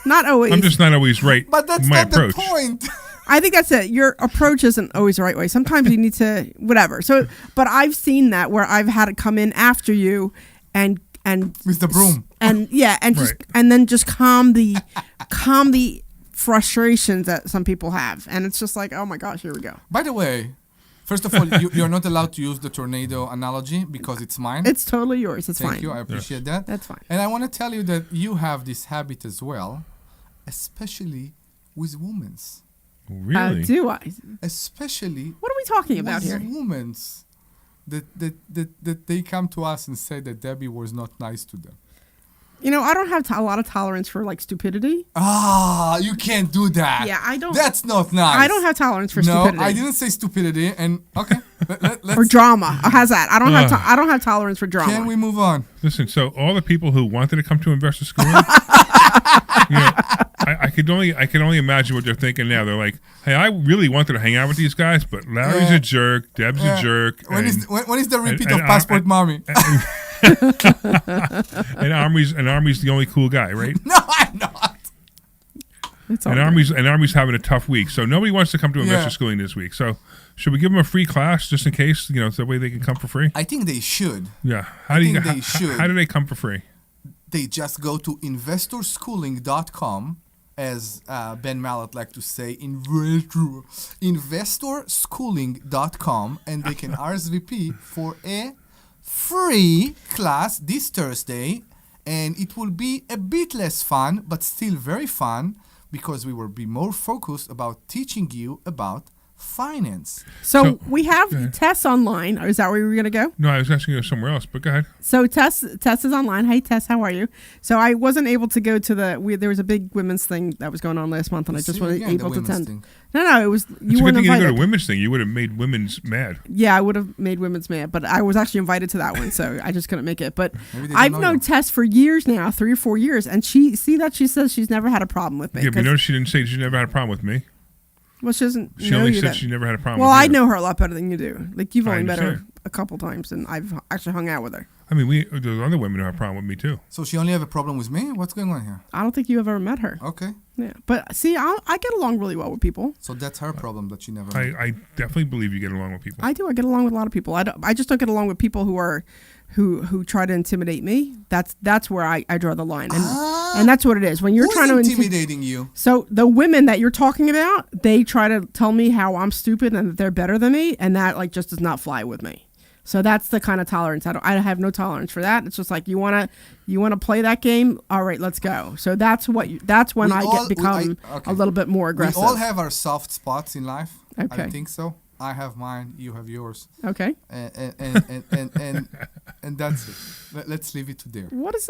not always. I'm just not always right. But that's in my not approach. the point. I think that's it. Your approach isn't always the right way. Sometimes you need to, whatever. So, but I've seen that where I've had to come in after you and With the broom. and yeah, and just Right. and then just calm the frustrations that some people have, and it's just like, oh my gosh, here we go. By the way, first of all, you're not allowed to use the tornado analogy because it's mine. It's totally yours. It's Thank fine. you. I appreciate that. That's fine. And I want to tell you that you have this habit as well, especially with women. Really? Do I? Especially What are we talking about with here? women that they come to us and say that Debbie was not nice to them. You know, I don't have a lot of tolerance for like stupidity. You can't do that. Yeah, I don't. That's not nice. I don't have tolerance for No, stupidity. I didn't say stupidity. And okay, let's. Or drama. How's that? I don't have. I don't have tolerance for drama. Can we move on? Listen, so all the people who wanted to come to investor school, I could only imagine what they're thinking now. They're like, hey, I really wanted to hang out with these guys, but Larry's a jerk, Deb's a jerk. When is the repeat of Passport Mommy? And Omri's the only cool guy, right? No, I'm not. And Omri's having a tough week, so nobody wants to come to investor schooling this week. So should we give them a free class just in case? So that way they can come for free. I think they should. Yeah. They should. How do they come for free? They just go to investorschooling.com, as Ben Mallet like to say, investorschooling.com, and they can RSVP for a free class this Thursday, and it will be a bit less fun, but still very fun, because we will be more focused about teaching you about finance. So we have Tess online. Is that where you were going to go? No, I was asking you somewhere else, but go ahead. So Tess is online. Hey Tess, how are you? So I wasn't able to go to there was a big women's thing that was going on last month, and I just wasn't able to attend. No, it was you weren't invited. You go to invited. women's thing. You would have made women's mad. Yeah, I would have made women's mad, but I was actually invited to that one, so I just couldn't make it. But Maybe they I've don't know known you. Tess for years now, 3 or 4 years, and she says she's never had a problem with me. Yeah, but notice she didn't say she never had a problem with me. Well, she doesn't. She know only you said that. she never had a problem Well, with you. I know her a lot better than you do. Like you've I only met her understand. a couple times, and I've actually hung out with her. I mean, there's other women who have a problem with me too. So she only have a problem with me? What's going on here? I don't think you have ever met her. Okay. Yeah, but see, I get along really well with people. So that's her problem that she never met. I definitely believe you get along with people. I do. I get along with a lot of people. I just don't get along with people who try to intimidate me. That's where I draw the line, and that's what it is when you're Who's trying to intimidating you? So the women that you're talking about, they try to tell me how I'm stupid and that they're better than me, and that like just does not fly with me. So that's the kind of tolerance I have no tolerance for that. It's just like you wanna play that game. All right, let's go. So that's when I become a little bit more aggressive. We all have our soft spots in life. Okay. I think so. I have mine. You have yours. Okay. And that's it. Let's leave it to there. What does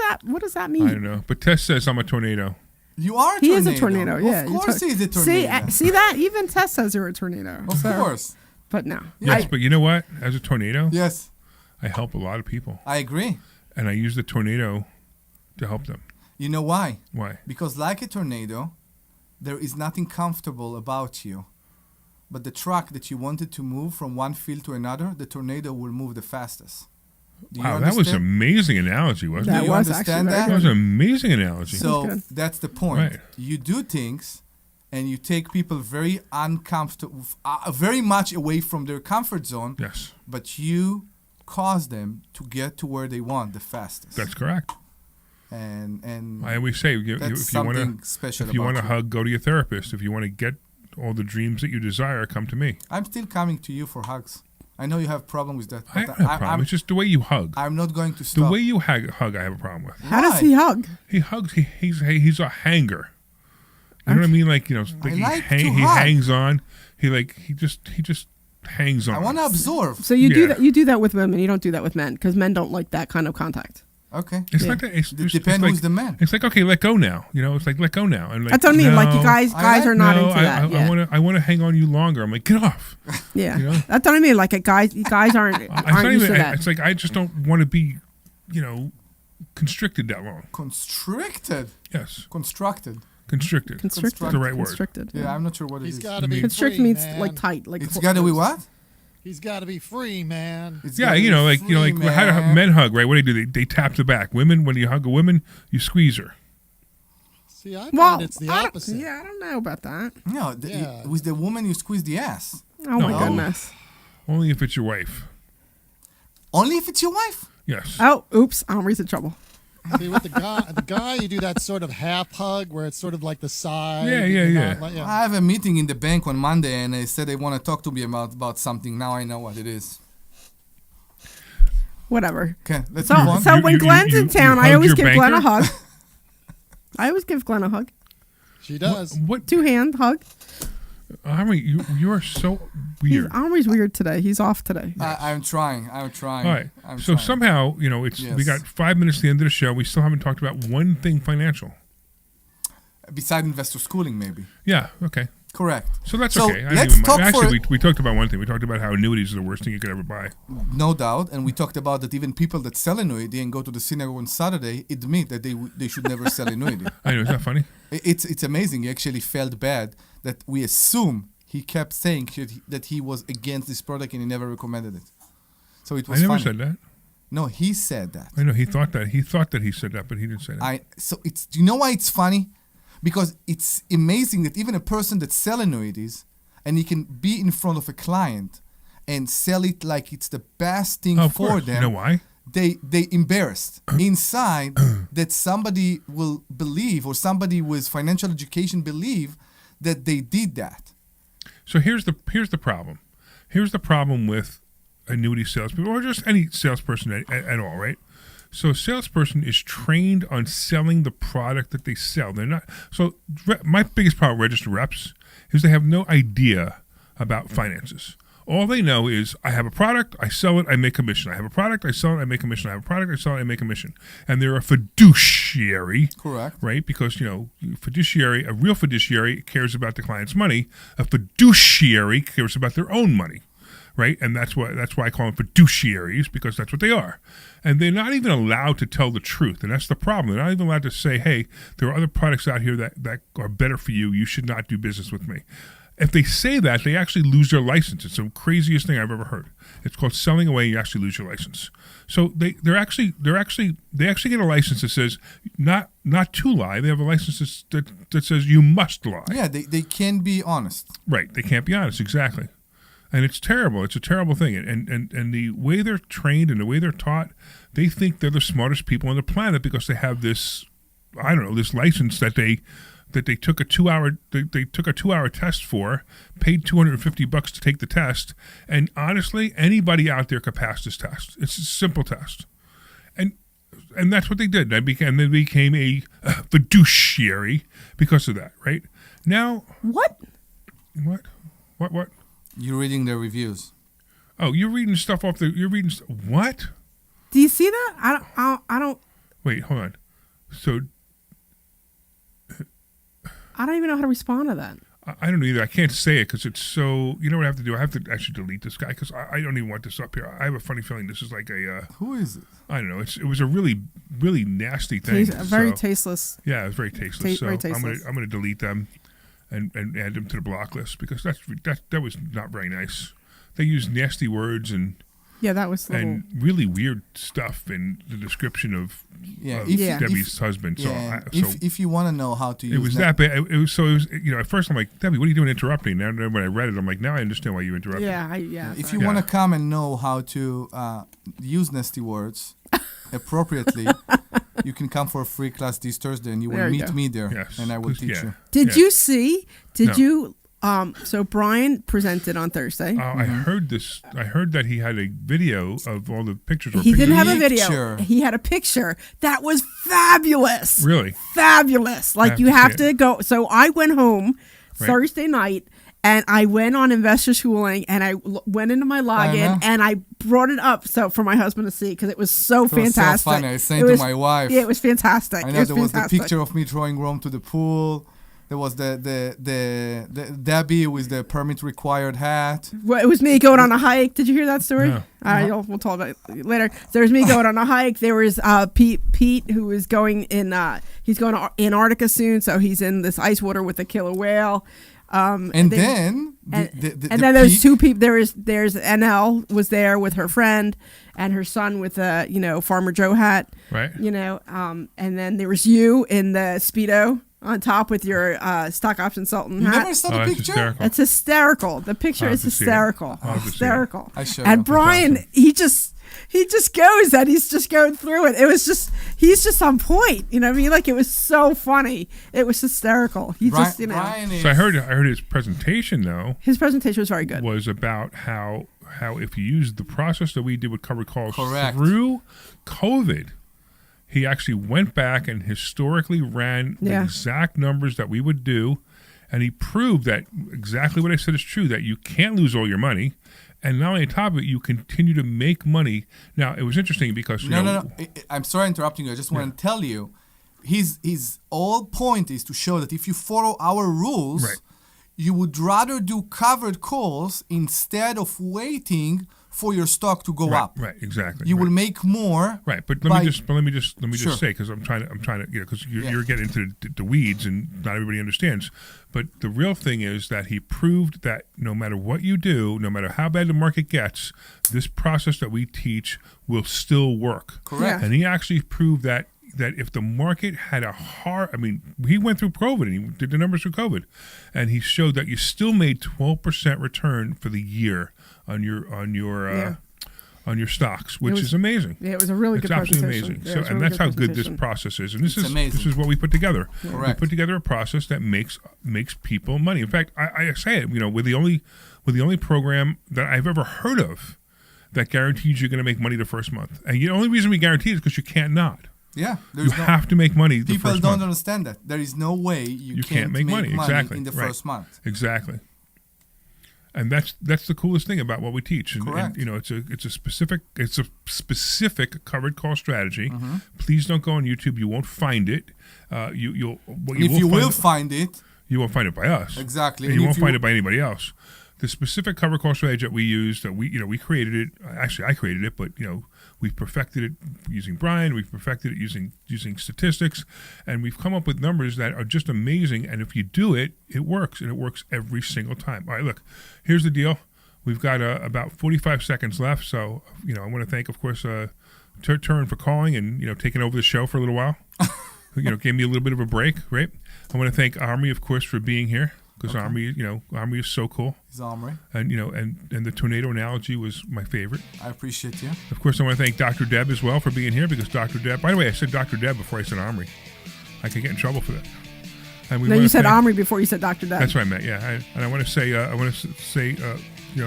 that mean? I don't know. But Tess says I'm a tornado. You are a He tornado. is a tornado. Yeah. Of course he's a tornado. See that? Even Tess says you're a tornado. Of course. But no. Yes, but you know what? As a tornado, Yes, I help a lot of people. I agree. And I use the tornado to help them. You know why? Why? Because like a tornado, there is nothing comfortable about you. But the truck that you wanted to move from one field to another, the tornado will move the fastest. Do you Wow, that was an understand? amazing analogy, wasn't That it? you was understand actually that? That was an amazing analogy. So good. that's the point. Right. You do things, and you take people very uncomfortable, very much away from their comfort zone. Yes, But you cause them to get to where they want the fastest. that's correct. And I always say, that's if you want something to, special if you about want to hug, go to your therapist. If you want to get all the dreams that you desire, come to me. I'm still coming to you for hugs. I know you have a problem with that. I But don't have a problem. It's just the way you hug. I'm not going to The stop. way you hug, I have a problem with. How does Why? he hug? He hugs. He's a hanger. You know what I mean? Like I like to he hug. hangs on. He just hangs on. I want to absorb. So you do Yeah. that. You do that with women. You don't do that with men because men don't like that kind of contact. Okay. It's Yeah. like that. It's Depends like, who's the man. It's like, okay, let go now. It's like let go now. And like, That's what I mean. Like you no, guys are not no, into that. Yeah. I want to hang on you longer. I'm like, get off. Yeah. you know? That's what I mean. Like guys aren't It's not used even. to that. It's like I just don't want to be, constricted that long. Constricted. Yes, Constructed. constricted. Constricted. That's the right word. Constricted. Yeah, I'm not sure what it He's is. got to be Constrict free, means man. like tight. Like It's got to be what? He's got to be free, man. It's Yeah, gotta be like free, how do man. men hug, right? What do? They tap the back. Women, when you hug a woman, you squeeze her. See, I Well, find it's the opposite. I don't know about that. No, Yeah. with the woman you squeeze the ass. Oh my No. goodness. Only if it's your wife. Only if it's your wife. Yes. Oh, oops! Omri's in trouble. See, with the guy, you do that sort of half hug where it's sort of like the side. Yeah, you're yeah. not like- I have a meeting in the bank on Monday, and they said they want to talk to me about something. Now I know what it is. Whatever. Okay, let's So, move on. so when Glenn's in town, I hugged always your give Glenn a banker? hug. I always give Glenn a hug. She does. What? 2-hand hug. Omri, you are so weird. Omri's weird today. He's off today. I'm trying. All right. So somehow, it's we got 5 minutes to the end of the show. We still haven't talked about one thing financial. Beside investor schooling, maybe. Yeah. Okay. Correct. So that's So okay. I let's didn't even talk mind. for- Actually, we talked about one thing. We talked about how annuities are the worst thing you could ever buy. No doubt. And we talked about that even people that sell annuity and go to the synagogue on Saturday admit that they should never sell annuity. I know. Is that funny? It's amazing. He actually felt bad that we assume he kept saying that he was against this product and he never recommended it. So it was I never funny. said that. No, he said that. I know. He thought that. He thought that he said that, but he didn't say that. Do you know why it's funny? Because it's amazing that even a person that sell annuities and he can be in front of a client and sell it like it's the best thing Of for course. them. You know why? They embarrassed inside that somebody will believe, or somebody with financial education believe that they did that. So here's the problem. Here's the problem with annuity salespeople, or just any salesperson at all, right? So a salesperson is trained on selling the product that they sell. They're not. So my biggest problem with registered reps is they have no idea about finances. All they know is I have a product, I sell it, I make commission. I have a product, I sell it, I make commission. I have a product, I sell it, I make commission. And they're a fiduciary. Correct. Right? Because, a real fiduciary cares about the client's money. A fiduciary cares about their own money. Right? And that's why I call them fiduciaries, because that's what they are. And they're not even allowed to tell the truth. And that's the problem. They're not even allowed to say, hey, there are other products out here that are better for you. You should not do business with me. If they say that, they actually lose their license. It's the craziest thing I've ever heard. It's called selling away. You actually lose your license. So they actually get a license that says not to lie. They have a license that says you must lie. Yeah, they can be honest. Right. They can't be honest. Exactly. And it's terrible. It's a terrible thing. And the way they're trained and the way they're taught, they think they're the smartest people on the planet because they have this, this license that they took a 2-hour test for, paid $250 to take the test, and honestly, anybody out there could pass this test. It's a simple test, and that's what they did. They became a fiduciary because of that. Right now, What? You're reading the reviews. Oh, you're reading stuff off the. You're reading what? Do you see that? I don't. Wait, hold on. So I don't even know how to respond to that. I don't know either. I can't say it because it's so. You know what I have to do? I have to actually delete this guy because I don't even want this up here. I have a funny feeling this is like a. Who is it? I don't know. It was a really, really nasty thing. Very tasteless. Yeah, it was very tasteless. Very So tasteless. I'm gonna delete them, and add them to the block list because that was not very nice. They used nasty words and that was really weird stuff in the description of Debbie's husband. If you want to know how to use it was that bad. It was at first I'm like, Debbie, what are you doing interrupting? Now when I read it, I'm like, now I understand why you interrupted. If you want to come and know how to use nasty words appropriately, you can come for a free class this Thursday, and you will meet me there, and I will teach you. Did you see? Did you? So Brian presented on Thursday. I heard this. I heard that he had a video of all the pictures. He didn't have a video. He had a picture that was fabulous. Really? Fabulous. Like you have to go. So I went home Thursday night and I went on investor schooling and I went into my login and I brought it up for my husband to see because it was so fantastic. Was so funny. I sent it to my wife. Yeah, it was fantastic. I know there was the picture of me throwing Rome to the pool. There was the Debbie with the permit required hat. Well, it was me going on a hike. Did you hear that story? No. All right, we'll talk about it later. There was me going on a hike. There was Pete who was going in. He's going to Antarctica soon, so he's in this ice water with a killer whale. And then there's two people. There's NL was there with her friend and her son with a Farmer Joe hat. Right. And then there was you in the Speedo on top with your stock option consultant hat. You never saw the picture? Hysterical. It's hysterical. The picture is hysterical. Hysterical. And Brian, he just goes and he's just going through it. It was just he's just on point. You know what I mean? Like it was so funny. It was hysterical. He just So I heard his presentation though. His presentation was very good. Was about how if you use the process that we did with covered calls through COVID, he actually went back and historically ran the exact numbers that we would do And he proved that exactly what I said is true, that you can't lose all your money. And not only on top of it, you continue to make money. Now, it was interesting because... No. I'm sorry interrupting you. I just want to tell you, his whole point is to show that if you follow our rules, Right. you would rather do covered calls instead of waiting for your stock to go up. Right, exactly. You will make more. Right, but let me just Sure. say, because I'm trying to, because you're getting into the weeds and not everybody understands. But the real thing is that he proved that no matter what you do, no matter how bad the market gets, this process that we teach will still work. Correct. And he actually proved that if the market had he went through COVID and he did the numbers through COVID, and he showed that you still made 12% return for the year on your stocks, which is amazing. Yeah, it was a really good presentation. presentation. It's Yeah, absolutely amazing. it was a And really that's good how good this presentation. process is. And this amazing. this is what we put together. Correct. We put together a process that makes people money. In fact, I say it, we're the only program that I've ever heard of that guarantees you're going to make money the first month. And the only reason we guarantee it is because you can't not. Yeah, You have to make money the People first don't month. understand that. There is no way you can't make money. Exactly. in the Right. first month. Exactly. And that's the coolest thing about what we teach. And Correct. it's a specific covered call strategy. Mm-hmm. Please don't go on YouTube. You won't find it. You will find it, you won't find it by us. Exactly. And And you if won't you- find it by anybody else. The specific cover call strategy that we use, that we created it. Actually, I created it, but we've perfected it using Brian. We've perfected it using statistics, and we've come up with numbers that are just amazing. And if you do it, it works, and it works every single time. All right, look, here's the deal. We've got about 45 seconds left, so I want to thank, of course, Turin for calling and taking over the show for a little while. Gave me a little bit of a break, right? I want to thank Omri, of course, for being here. Because Omri is so cool. He's Omri. And and the tornado analogy was my favorite. I appreciate you. Of course, I want to thank Dr. Deb as well for being here, because Dr. Deb. By the way, I said Dr. Deb before I said Omri. I could get in trouble for that. And we No, wanna you said thank- Omri before you said Dr. Deb. That's what I meant. Yeah, and I want to say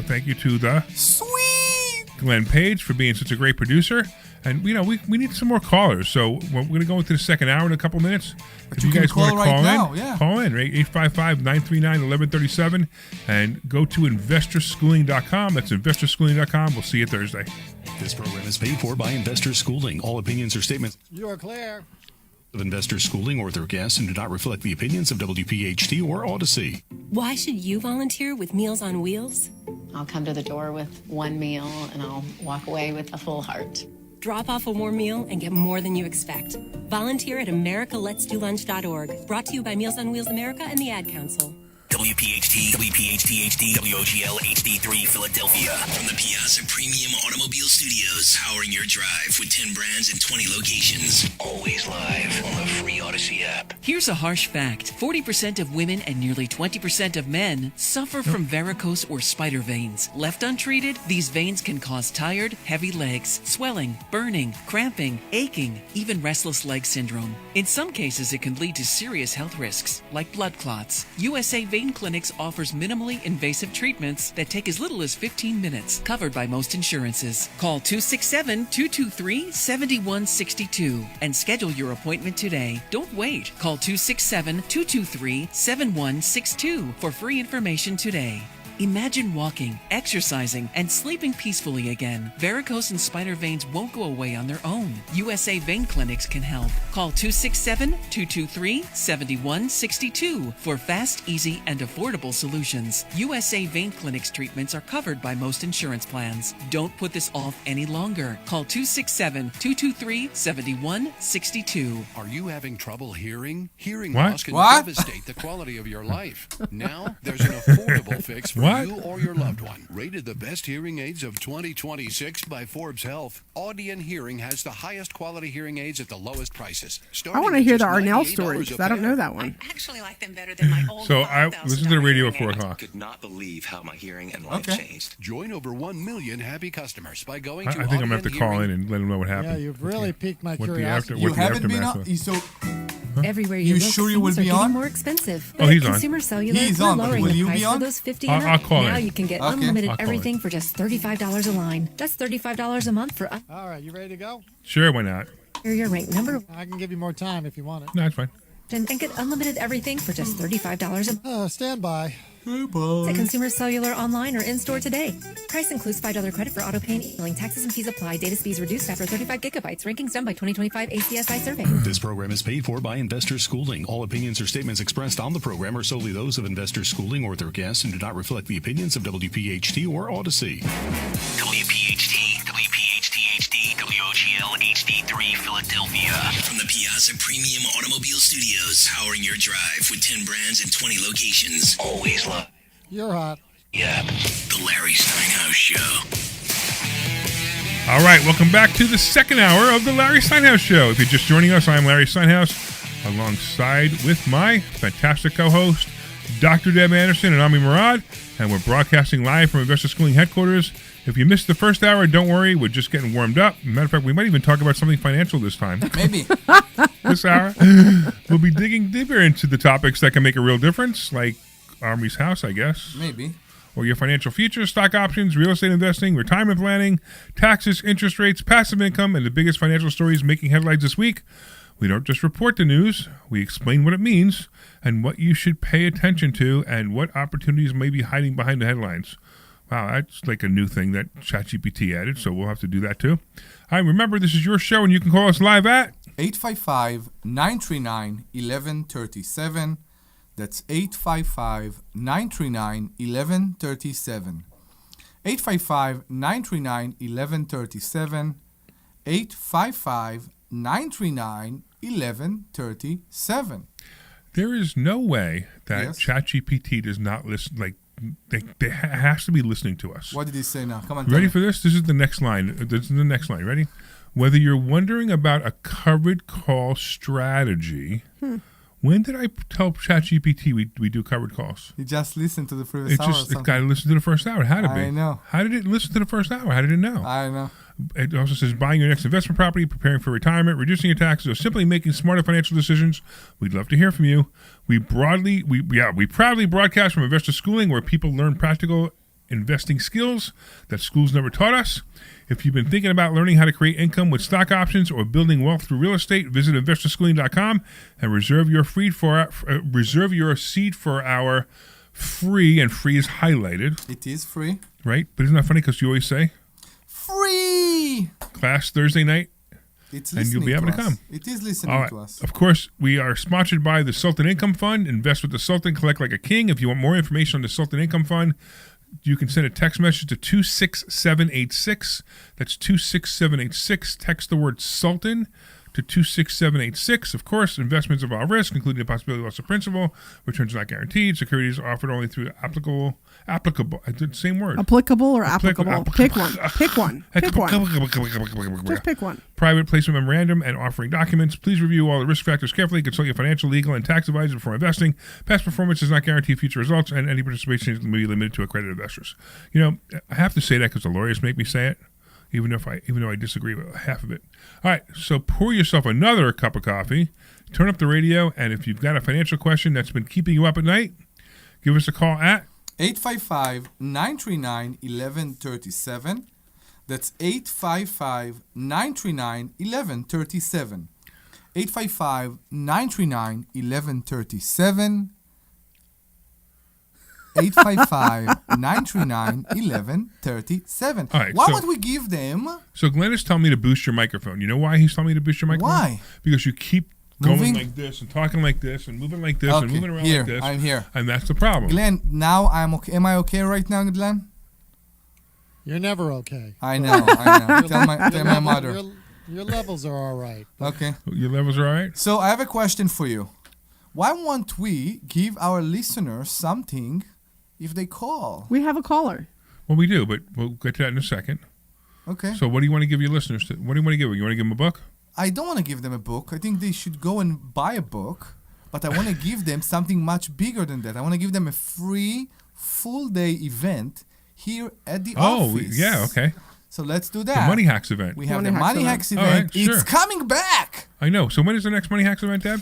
thank you to the Sweet Glenn Page for being such a great producer. And we need some more callers, so we're going to go into the second hour in a couple minutes. If you can guys want to call right call now, in, yeah. call in, right? 855-939-1137, and go to investorschooling.com. That's investorschooling.com. We'll see you Thursday. This program is paid for by Investor Schooling. All opinions or statements You are clear. of Investor Schooling or their guests and do not reflect the opinions of WPHT or Odyssey. Why should you volunteer with Meals on Wheels? I'll come to the door with one meal and I'll walk away with a full heart. Drop off a warm meal and get more than you expect. Volunteer at americaletsdolunch.org. Brought to you by Meals on Wheels America and the Ad Council. WPHT, WPHT-HD, WOGL HD3 Philadelphia. From the Piazza Premium Automobile Studios, powering your drive with 10 brands and 20 locations. Always live on the free Odyssey app. Here's a harsh fact. 40% of women and nearly 20% of men suffer from varicose or spider veins. Left untreated, these veins can cause tired, heavy legs, swelling, burning, cramping, aching, even restless leg syndrome. In some cases, it can lead to serious health risks, like blood clots. USA Vein Clinics offers minimally invasive treatments that take as little as 15 minutes, covered by most insurances. Call 267-223-7162 and schedule your appointment today. Don't wait. Call 267-223-7162 for free information today. Imagine walking, exercising, and sleeping peacefully again. Varicose and spider veins won't go away on their own. USA Vein Clinics can help. Call 267-223-7162 for fast, easy, and affordable solutions. USA Vein Clinics treatments are covered by most insurance plans. Don't put this off any longer. Call 267-223-7162. Are you having trouble hearing? Hearing What? loss can What? devastate the quality of your life. Now, there's an affordable fix for What? you or your loved one. Rated the best hearing aids of 2026 by Forbes Health, Audion Hearing has the highest quality hearing aids at the lowest prices. I want to hear the Arnell story because I don't know that one. Actually like them better than my old So I listened to the radio at 4 o'clock. Could not believe how my hearing and life Okay. changed. Join over 1 million happy customers by going I to think I'm going to have to call in and let them know what happened. Yeah, you've really piqued my What the curiosity. after- You what the haven't been aftermath on. was. So Everywhere You you look, sure you will things be are getting on? more expensive. Oh, he's on. Consumer Cellular, He's we're on, but lowering will the you price be for on? those 50 I'll and up. call Now in. you can get Okay. unlimited I'll call everything in. for just $35 a line. That's $35 a month for All right, you ready to go? Sure, why not? Your rank number. I can give you more time if you want it. No, it's fine. and get unlimited everything for just $35 a month. Stand by. At Consumer Cellular online or in-store today. Price includes $5 credit for auto pay and emailing. Taxes and fees apply. Data speeds reduced after 35 gigabytes. Rankings done by 2025 ACSI survey. This program is paid for by Investor Schooling. All opinions or statements expressed on the program are solely those of Investor Schooling or their guests and do not reflect the opinions of WPHT or Odyssey. WPHT, WPHT-HD, WOGL HD3 Philadelphia. From the Piazza Premium Automobile Studios, powering your drive with 10 brands and 20 locations. Always live. You're hot. Yeah. The Larry Steinhouse Show. All right, welcome back to the second hour of the Larry Steinhouse Show. If you're just joining us, I'm Larry Steinhouse, alongside with my fantastic co-host, Dr. Deb Anderson and Omri Morad, and we're broadcasting live from Investor Schooling headquarters. If you missed the first hour, don't worry, we're just getting warmed up. Matter of fact, we might even talk about something financial this time. Maybe. This hour, we'll be digging deeper into the topics that can make a real difference, like Omri's house, I guess. Maybe. Or your financial future, stock options, real estate investing, retirement planning, taxes, interest rates, passive income, and the biggest financial stories making headlines this week. We don't just report the news, we explain what it means and what you should pay attention to and what opportunities may be hiding behind the headlines. Wow, that's like a new thing that ChatGPT added, so we'll have to do that too. All right, remember, this is your show, and you can call us live at 855-939-1137. That's 855-939-1137. 855-939-1137. 855-939-1137. There is no way that ChatGPT does not listen, like, they has to be listening to us. What did he say now? Come on. Ready for this? This is the next line. This is the next line. Ready? Whether you're wondering about a covered call strategy, when did I tell ChatGPT we do covered calls? He just listened to the previous hour. It got to listen to the first hour. It had to be. I know. How did it listen to the first hour? How did it know? I know. It also says buying your next investment property, preparing for retirement, reducing your taxes, or simply making smarter financial decisions. We'd love to hear from you. We proudly broadcast from Investor Schooling, where people learn practical investing skills that schools never taught us. If you've been thinking about learning how to create income with stock options or building wealth through real estate, visit investorschooling.com and reserve your seat for our free, and free is highlighted. It is free. Right? But isn't that funny because you always say free class Thursday night? It's and you'll be able to come. It is listening to us. Of course, we are sponsored by the Sultan Income Fund. Invest with the Sultan, collect like a king. If you want more information on the Sultan Income Fund, you can send a text message to 26786. That's 26786. Text the word Sultan to 26786. Of course, investments of all risk, including the possibility of loss of principal. Returns not guaranteed. Securities are offered only through applicable. I did the same word. Applicable or applicable? Pick one. Pick one. Pick one. Just pick one. Private placement memorandum and offering documents. Please review all the risk factors carefully. Consult your financial, legal, and tax advisor before investing. Past performance does not guarantee future results, and any participation may be limited to accredited investors. You know, I have to say that because the lawyers make me say it, even though I disagree with half of it. All right, so pour yourself another cup of coffee, turn up the radio, and if you've got a financial question that's been keeping you up at night, give us a call at 855-939-1137. That's 855-939-1137. 855-939-1137. 855-939-1137. All right, Why so- would we give them? So Glenn is telling me to boost your microphone. You know why he's telling me to boost your microphone? Why? Because you keep going Moving? like this and talking like this and moving like this and Okay, moving around here, like this. I'm here. And that's the problem. Glenn, now I'm okay. Am I okay right now, Glenn? You're never okay. I know. Tell my mother. Your levels are all right. Okay. Your levels are all right? So I have a question for you. Why won't we give our listeners something if they call? We have a caller. Well, we do, but we'll get to that in a second. Okay. So what do you want to give your listeners? What do you want to give them? You want to give them a book? I don't want to give them a book. I think they should go and buy a book. But I want to give them something much bigger than that. I want to give them a free full-day event here at the office. Oh, yeah, okay. So let's do that. The Money Hacks event. We have the Money Hacks event. All right, It's sure. coming back. I know. So when is the next Money Hacks event, Deb?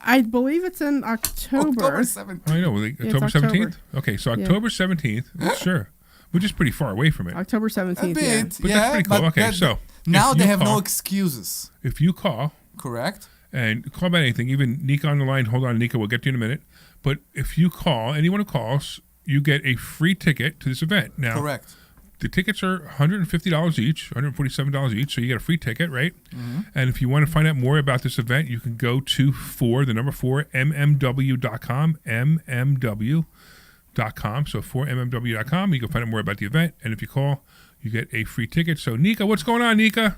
I believe it's in October. October 17th. I know. It's October October. 17th? Okay, so Yeah. October 17th. Sure. We're just pretty far away from it. October 17th. A bit, But yeah. that's pretty cool. but Okay, that- so now if they you have no call- excuses. If you call Correct. And call about anything. Even Nika on the line. Hold on, Nika. We'll get to you in a minute. But if you call, anyone who calls, you get a free ticket to this event. Now, Correct. The tickets are $150 each, $147 each, so you get a free ticket, right? Mm-hmm. And if you want to find out more about this event, you can go to 4mmw.com, mmw.com. So 4mmw.com, you can find out more about the event. And if you call, you get a free ticket. So Nika, what's going on, Nika?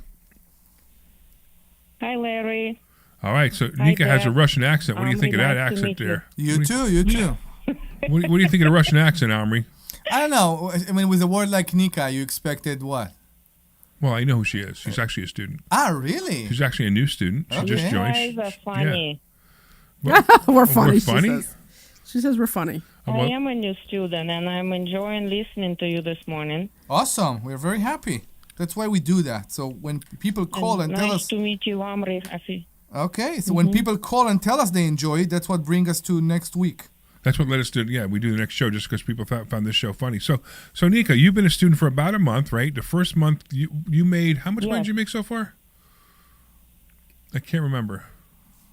Hi, Larry. All right, so Hi, Nika has a Deb. Russian accent. What do you think of that Nice to accent meet you. there? You too. What do you think of the Russian accent, Omri? I don't know. I mean, with a word like Nika, you expected what? Well, I know who she is. She's actually a student. Ah, really? She's actually a new student. She just joined. You guys are funny. We're funny. We're she funny? says. She says we're funny. I am a new student, and I'm enjoying listening to you this morning. Awesome. We're very happy. That's why we do that. So when people call and tell nice us... to meet you, Omri. Okay, so when people call and tell us they enjoy it, that's what brings us to next week. That's what led us to, we do the next show just because people found this show funny. So Nika, you've been a student for about a month, right? The first month you made, how much money did you make so far? I can't remember.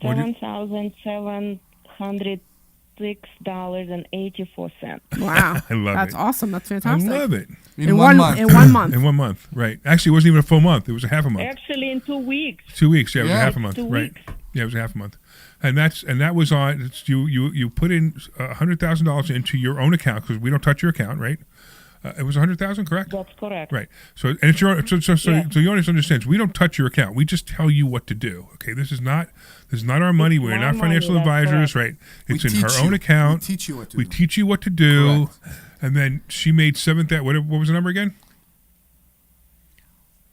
$7,706.84. Wow. I love That's it. awesome. That's fantastic. I love it. In one month. In 1 month, right. Actually, it wasn't even a full month. It was a half a month. Actually, in 2 weeks. 2 weeks, it was a half a month. 2 Right. weeks. Yeah, it was a half a month. And that was on, you put in $100,000 into your own account because we don't touch your account, right? It was $100,000, correct? That's correct. Right. So and it's your so you understand. We don't touch your account. We just tell you what to do. Okay. This is not our money. We're not financial advisors, right? It's in her own account. We teach you what to do. We teach you what to do. Correct. And then she made what was the number again?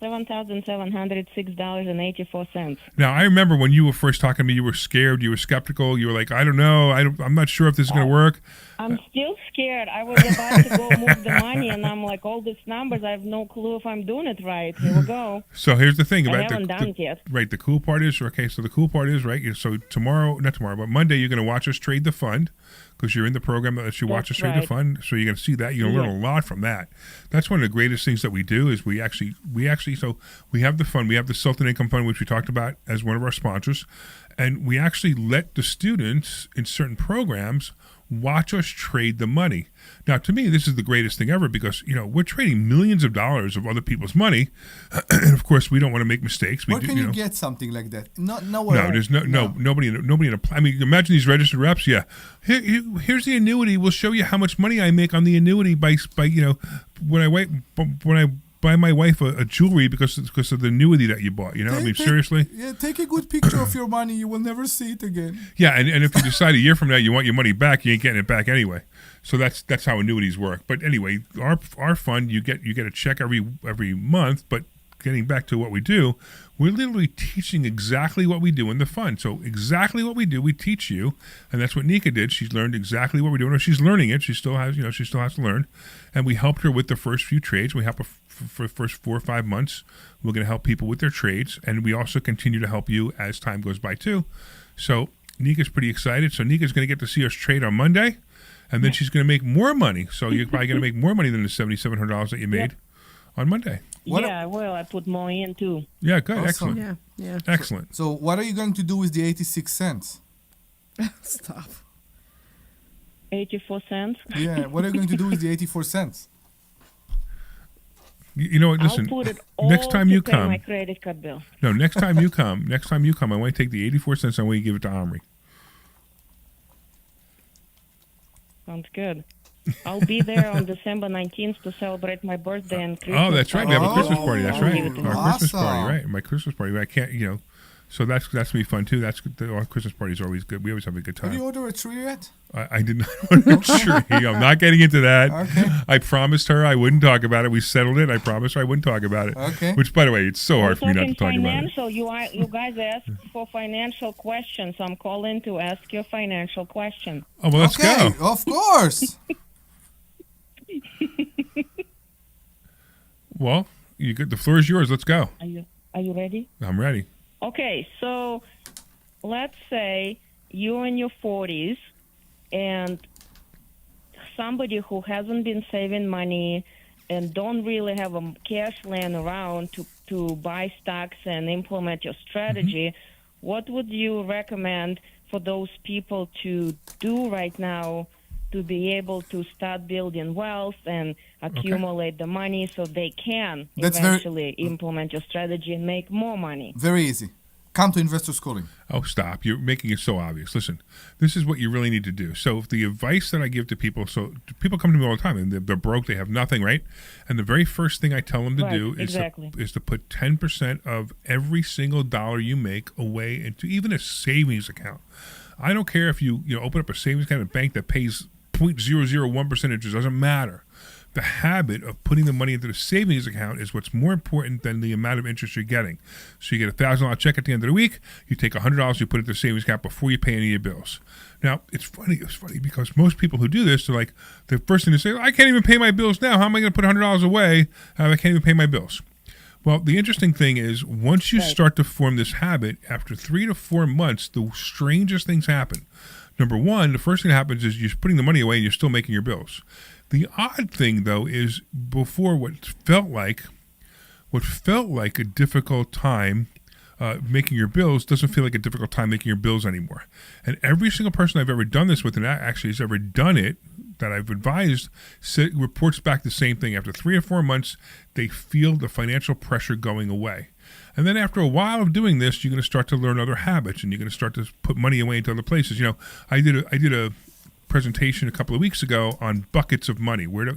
$7,706.84. Now, I remember when you were first talking to me, you were scared, you were skeptical, you were like, I don't know, I'm not sure if this is going to work. I'm still scared. I was about to go move the money, and I'm like, all these numbers, I have no clue if I'm doing it right. Here we go. So here's the thing I about haven't done it yet. Right, the cool part is, right, so not tomorrow, but Monday you're going to watch us trade the fund because you're in the program that lets you watch us trade the fund. So you're going to see that. You're going to learn a lot from that. That's one of the greatest things that we do is we have the fund. We have the Sultan Income Fund, which we talked about as one of our sponsors. And we actually let the students in certain programs watch us trade the money. Now, to me, this is the greatest thing ever because, we're trading millions of dollars of other people's money. And, of course, we don't want to make mistakes. Where can you get something like that? Nowhere. No, there's nobody in a. I mean, imagine these registered reps. Yeah, here's the annuity. We'll show you how much money I make on the annuity by when I buy my wife a jewelry because of the annuity that you bought. Seriously. Yeah, take a good picture of your money. You will never see it again. Yeah, and if you decide a year from now you want your money back, you ain't getting it back anyway. So that's how annuities work. But anyway, our fund, you get a check every month. But getting back to what we do, we're literally teaching exactly what we do in the fund. So exactly what we do, we teach you, and that's what Nika did. She's learned exactly what we're doing. She's learning it. She still has to learn, and we helped her with the first few trades. We helped her for the first 4 or 5 months. We're going to help people with their trades, and we also continue to help you as time goes by too. So Nika's pretty excited. So Nika's going to get to see us trade on Monday, and then she's going to make more money. So you're probably going to make more money than the $7,700 that you made on Monday. I will. I put more in too. Yeah, good. Awesome. Excellent. Yeah. Excellent. So what are you going to do with the 86 cents? Stop. 84 cents? Yeah, what are you going to do with the 84 cents? You know what? Listen. I'll put it all next time to you pay come, my credit card bill. No, next time you come, I want to take the 84 cents. I want you to give it to Omri. Sounds good. I'll be there on December 19th to celebrate my birthday and Christmas. Oh, that's right. We have a Christmas party. That's I'll right. give it to Our you. Christmas party, right? My Christmas party. I can't, so that's going to be fun too. Our Christmas party is always good. We always have a good time. Have you ordered a tree yet? I did not order a tree. I'm not getting into that. Okay. I promised her I wouldn't talk about it. We settled it. I promised her I wouldn't talk about it. Okay. Which, by the way, it's so hard for me not to talk about it. Financial, you guys asked for financial questions. So I'm calling to ask you a financial question. Oh, well, let's go. Of course. Well, the floor is yours. Let's go. Are you ready? I'm ready. Okay, so let's say you're in your 40s and somebody who hasn't been saving money and don't really have a cash laying around to buy stocks and implement your strategy, what would you recommend for those people to do right now to be able to start building wealth and accumulate the money so they can eventually implement your strategy and make more money? Very easy. Come to Investor Schooling. Oh, stop. You're making it so obvious. Listen, this is what you really need to do. So the advice that I give to people, so people come to me all the time and they're broke, they have nothing, right? And the very first thing I tell them to do is to put 10% of every single dollar you make away into even a savings account. I don't care if you open up a savings account at a bank that pays 0.001% interest, doesn't matter. The habit of putting the money into the savings account is what's more important than the amount of interest you're getting. So you get a $1,000 check at the end of the week, you take $100, you put it into the savings account before you pay any of your bills. Now, it's funny because most people who do this, they're like, the first thing they say, I can't even pay my bills now. How am I going to put $100 away? I can't even pay my bills. Well, the interesting thing is once you start to form this habit, after 3 to 4 months, the strangest things happen. Number one, the first thing that happens is you're putting the money away and you're still making your bills. The odd thing, though, is before what felt like a difficult time making your bills doesn't feel like a difficult time making your bills anymore. And every single person I've ever done this with and actually has ever done it that I've advised reports back the same thing. After 3 or 4 months, they feel the financial pressure going away. And then after a while of doing this, you're going to start to learn other habits and you're going to start to put money away into other places. I did a presentation a couple of weeks ago on buckets of money, where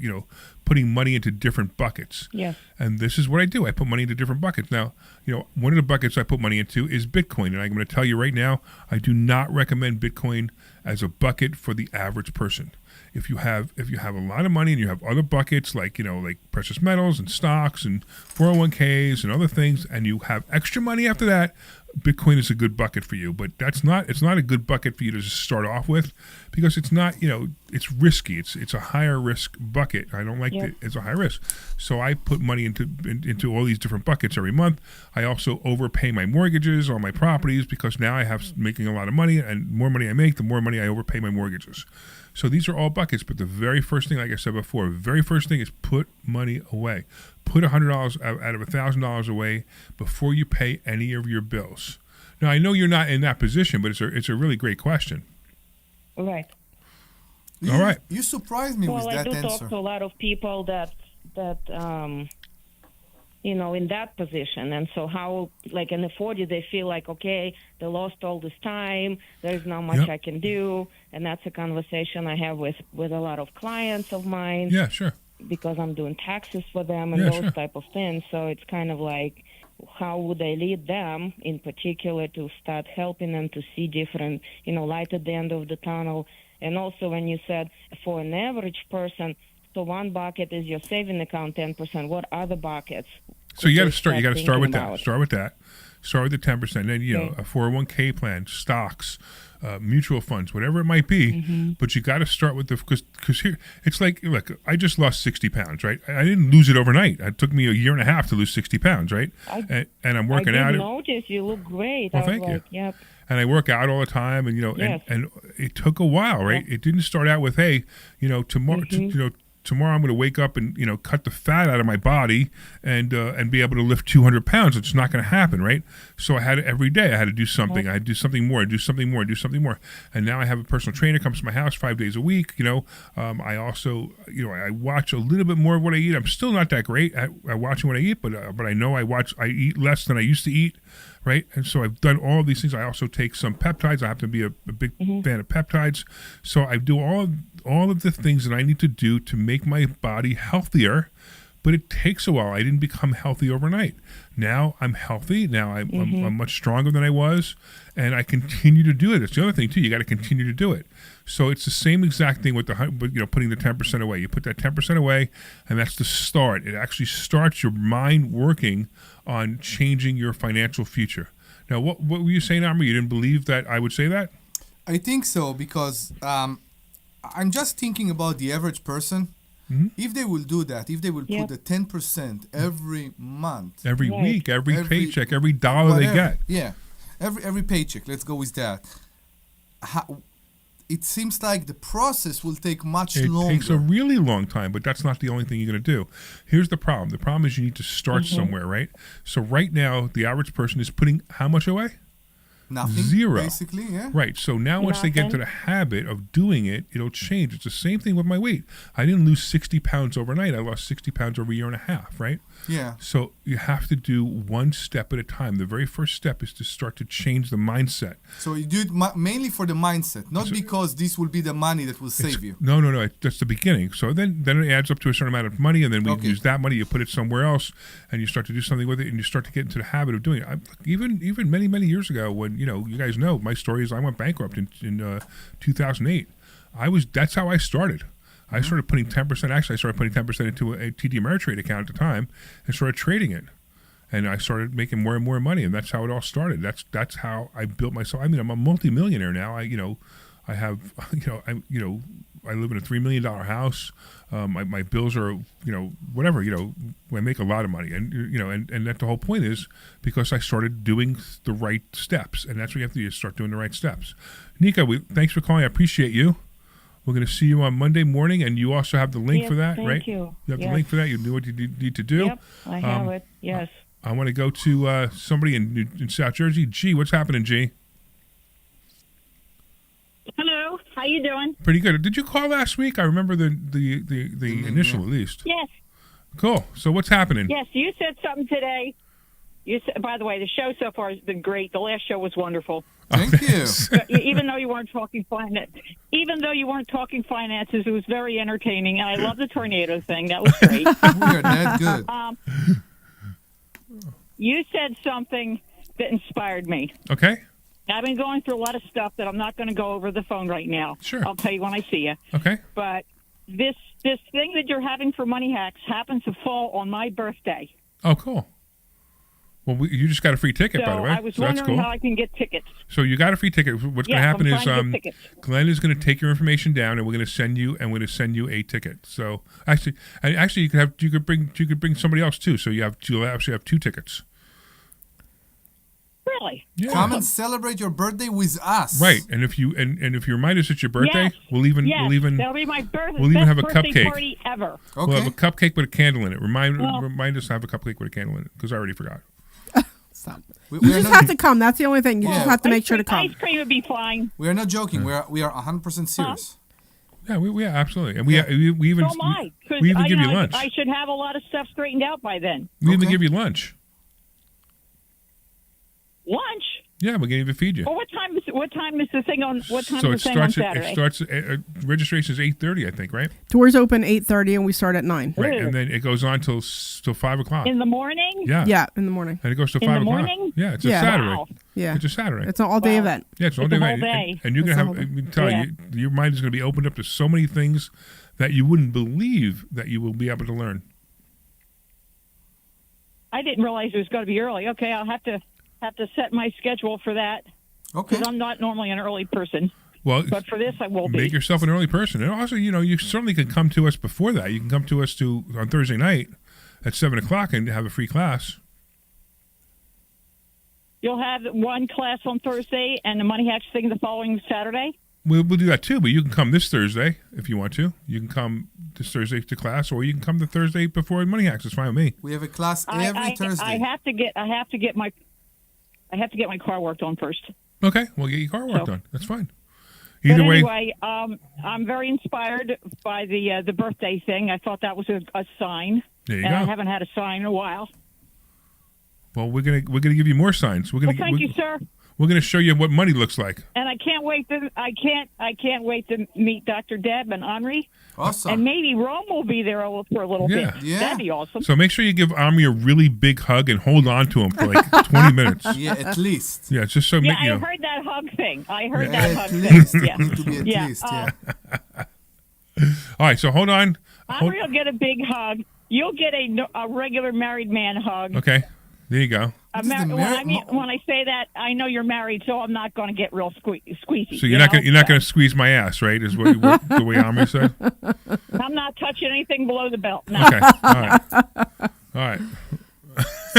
putting money into different buckets. Yes. And this is what I do. I put money into different buckets. Now, one of the buckets I put money into is Bitcoin, and I'm going to tell you right now, I do not recommend Bitcoin as a bucket for the average person. If you have a lot of money and you have other buckets like precious metals and stocks and 401ks and other things, and you have extra money after that, Bitcoin is a good bucket for you. But it's not a good bucket for you to just start off with, because it's not, it's risky. It's a higher risk bucket. I don't like it. It's a high risk. So I put money into all these different buckets every month. I also overpay my mortgages on my properties because now I have making a lot of money, and the more money I make, the more money I overpay my mortgages. So these are all buckets, but the very first thing, like I said before, is put money away. Put $100 out of $1,000 away before you pay any of your bills. Now, I know you're not in that position, but it's a really great question. Right. All right. You surprised me with that answer. Well, I do talk to a lot of people that in that position. And so how, like in the 40s, they feel like, okay, they lost all this time. There's not much I can do. And that's a conversation I have with a lot of clients of mine. Yeah, sure. Because I'm doing taxes for them and those type of things. So it's kind of like, how would I lead them in particular to start helping them to see different, light at the end of the tunnel. And also when you said for an average person, so one bucket is your saving account, 10%. What other buckets? So you got to start. You got to start with that. Start with that. Start with the 10%. Then a 401k plan, stocks, mutual funds, whatever it might be. Mm-hmm. But you got to start with because here it's like, look, I just lost 60 pounds, right? I didn't lose it overnight. It took me a year and a half to lose 60 pounds, right? And I'm working out. I noticed you look great. Well, thank you. Yep. And I work out all the time, and and it took a while, right? It didn't start out with, hey, tomorrow, tomorrow I'm going to wake up and cut the fat out of my body and be able to lift 200 pounds. It's not going to happen, right? So I had it every day. I had to do something. I had to do something more. Do something more. Do something more. And now I have a personal trainer comes to my house 5 days a week. I also I watch a little bit more of what I eat. I'm still not that great at watching what I eat, but I know I eat less than I used to eat. Right, and so I've done all of these things. I also take some peptides. I happen to be a big fan of peptides. So I do all of the things that I need to do to make my body healthier. But it takes a while. I didn't become healthy overnight. Now I'm healthy. Now I'm much stronger than I was, and I continue to do it. That's the other thing too. You got to continue to do it. So it's the same exact thing with putting the 10% away. You put that 10% away, and that's the start. It actually starts your mind working on changing your financial future. Now, what were you saying, Omri? You didn't believe that I would say that? I think so, because I'm just thinking about the average person. Mm-hmm. If they will do that, if they will put the 10% every month, every week, every paycheck, every dollar they get, every paycheck. Let's go with that. It seems like the process will take much longer. It takes a really long time, but that's not the only thing you're going to do. Here's the problem. The problem is you need to start somewhere, right? So right now, the average person is putting how much away? Nothing, Zero. basically, yeah. Right. So now once they get into the habit of doing it, it'll change. It's the same thing with my weight. I didn't lose 60 pounds overnight. I lost 60 pounds over a year and a half, right? Yeah. So you have to do one step at a time. The very first step is to start to change the mindset. So you do it mainly for the mindset, not because this will be the money that will save you. No. That's the beginning. So then it adds up to a certain amount of money, and then we use that money. You put it somewhere else, and you start to do something with it, and you start to get into the habit of doing it. Even many years ago, when you guys know my story is I went bankrupt in 2008. That's how I started. I started putting 10%. Actually, I started putting 10% into a TD Ameritrade account at the time, and started trading it. And I started making more and more money, and that's how it all started. That's how I built myself. I mean, I'm a multimillionaire now. I have I live in a $3 million house. My bills are whatever. I make a lot of money, and that the whole point is because I started doing the right steps, and that's what you have to do: is start doing the right steps. Nika, thanks for calling. I appreciate you. We're going to see you on Monday morning, and you also have the link for that, right? Thank you. You have the link for that. You know what you need to do. Yep, I have it. Yes. I want to go to somebody in South Jersey. G, what's happening, G? Hello, how you doing? Pretty good. Did you call last week? I remember the initial at least. Yes. Cool. So what's happening? Yes, you said something today. You said, by the way, the show so far has been great. The last show was wonderful. Thank you. Even though you weren't talking finances, it was very entertaining, and I love the tornado thing. That was great. We are that good. You said something that inspired me. Okay. I've been going through a lot of stuff that I'm not going to go over the phone right now. Sure. I'll tell you when I see you. Okay. But this thing that you're having for Money Hacks happens to fall on my birthday. Oh, cool. Well, you just got a free ticket, So by the way. I was wondering how I can get tickets. So you got a free ticket. What's going to happen is Glenn is going to take your information down, and we're going to send you a ticket. So actually, you could bring somebody else too. So you'll actually have 2 tickets. Really? Yeah. Come and celebrate your birthday with us. Right, and if you remind us it's your birthday, Yes. we'll even that'll be my birthday. we'll even have a birthday cupcake party ever. We'll have a cupcake with a candle in it. Remind us to have a cupcake with a candle in it because I already forgot. You just have to come. That's the only thing. You just have to make sure to come. Ice cream would be fine. We are not joking. We are 100% serious. Yeah, we absolutely, and we even So am I. 'Cause we even give you lunch. I should have a lot of stuff straightened out by then. We even give you lunch. Lunch? Yeah, we're going to feed you. Well, what time is the thing on? What time So is it the thing on starts. Saturday? It starts. Registration is 8:30, I think, right? Doors open 8:30 and we start at 9. Right, and then it goes on till 5 o'clock. In the morning? Yeah. Yeah, in the morning. And it goes to In 5 the o'clock. morning? Yeah, it's a Yeah. Saturday. Wow. Yeah. It's a Saturday. It's an all-day event. Yeah, it's an It's all-day a whole event. day. And you're It's going a to whole have, day. I'm telling you, your mind is going to be opened up to so many things that you wouldn't believe that you will be able to learn. I didn't realize it was going to be early. Okay, I'll have to set my schedule for that. Okay. Because I'm not normally an early person. Well, but for this, I will be. Make yourself an early person. And also, you certainly can come to us before that. You can come to us on Thursday night at 7 o'clock and have a free class. You'll have one class on Thursday and the Money Hacks thing the following Saturday? We'll do that too, but you can come this Thursday if you want to. You can come this Thursday to class, or you can come the Thursday before Money Hacks. It's fine with me. We have a class every Thursday. I have to get my car worked on first. Okay, we'll get your car worked on. That's fine. But Either way, anyway, I'm very inspired by the birthday thing. I thought that was a sign. There you and go. I haven't had a sign in a while. well, we're gonna give you more signs. Thank you, sir. We're gonna show you what money looks like. And I can't wait to meet Dr. Deb and Omri. Awesome. And maybe Rome will be there for a little bit. Yeah. That'd be awesome. So make sure you give Omri a really big hug and hold on to him for like 20 minutes. Yeah, at least. Yeah, just so Yeah, you I know. heard that hug thing. I heard that At hug least. thing. Yeah. Need to be at Yeah, least, All right, so hold on. Omri will get a big hug. You'll get a regular married man hug. Okay, there you go. When I say that, I know you're married, so I'm not going to get real squeezy. So you're not gonna squeeze my ass, right? Is what the way Omri said. I'm not touching anything below the belt. No. Okay, all right.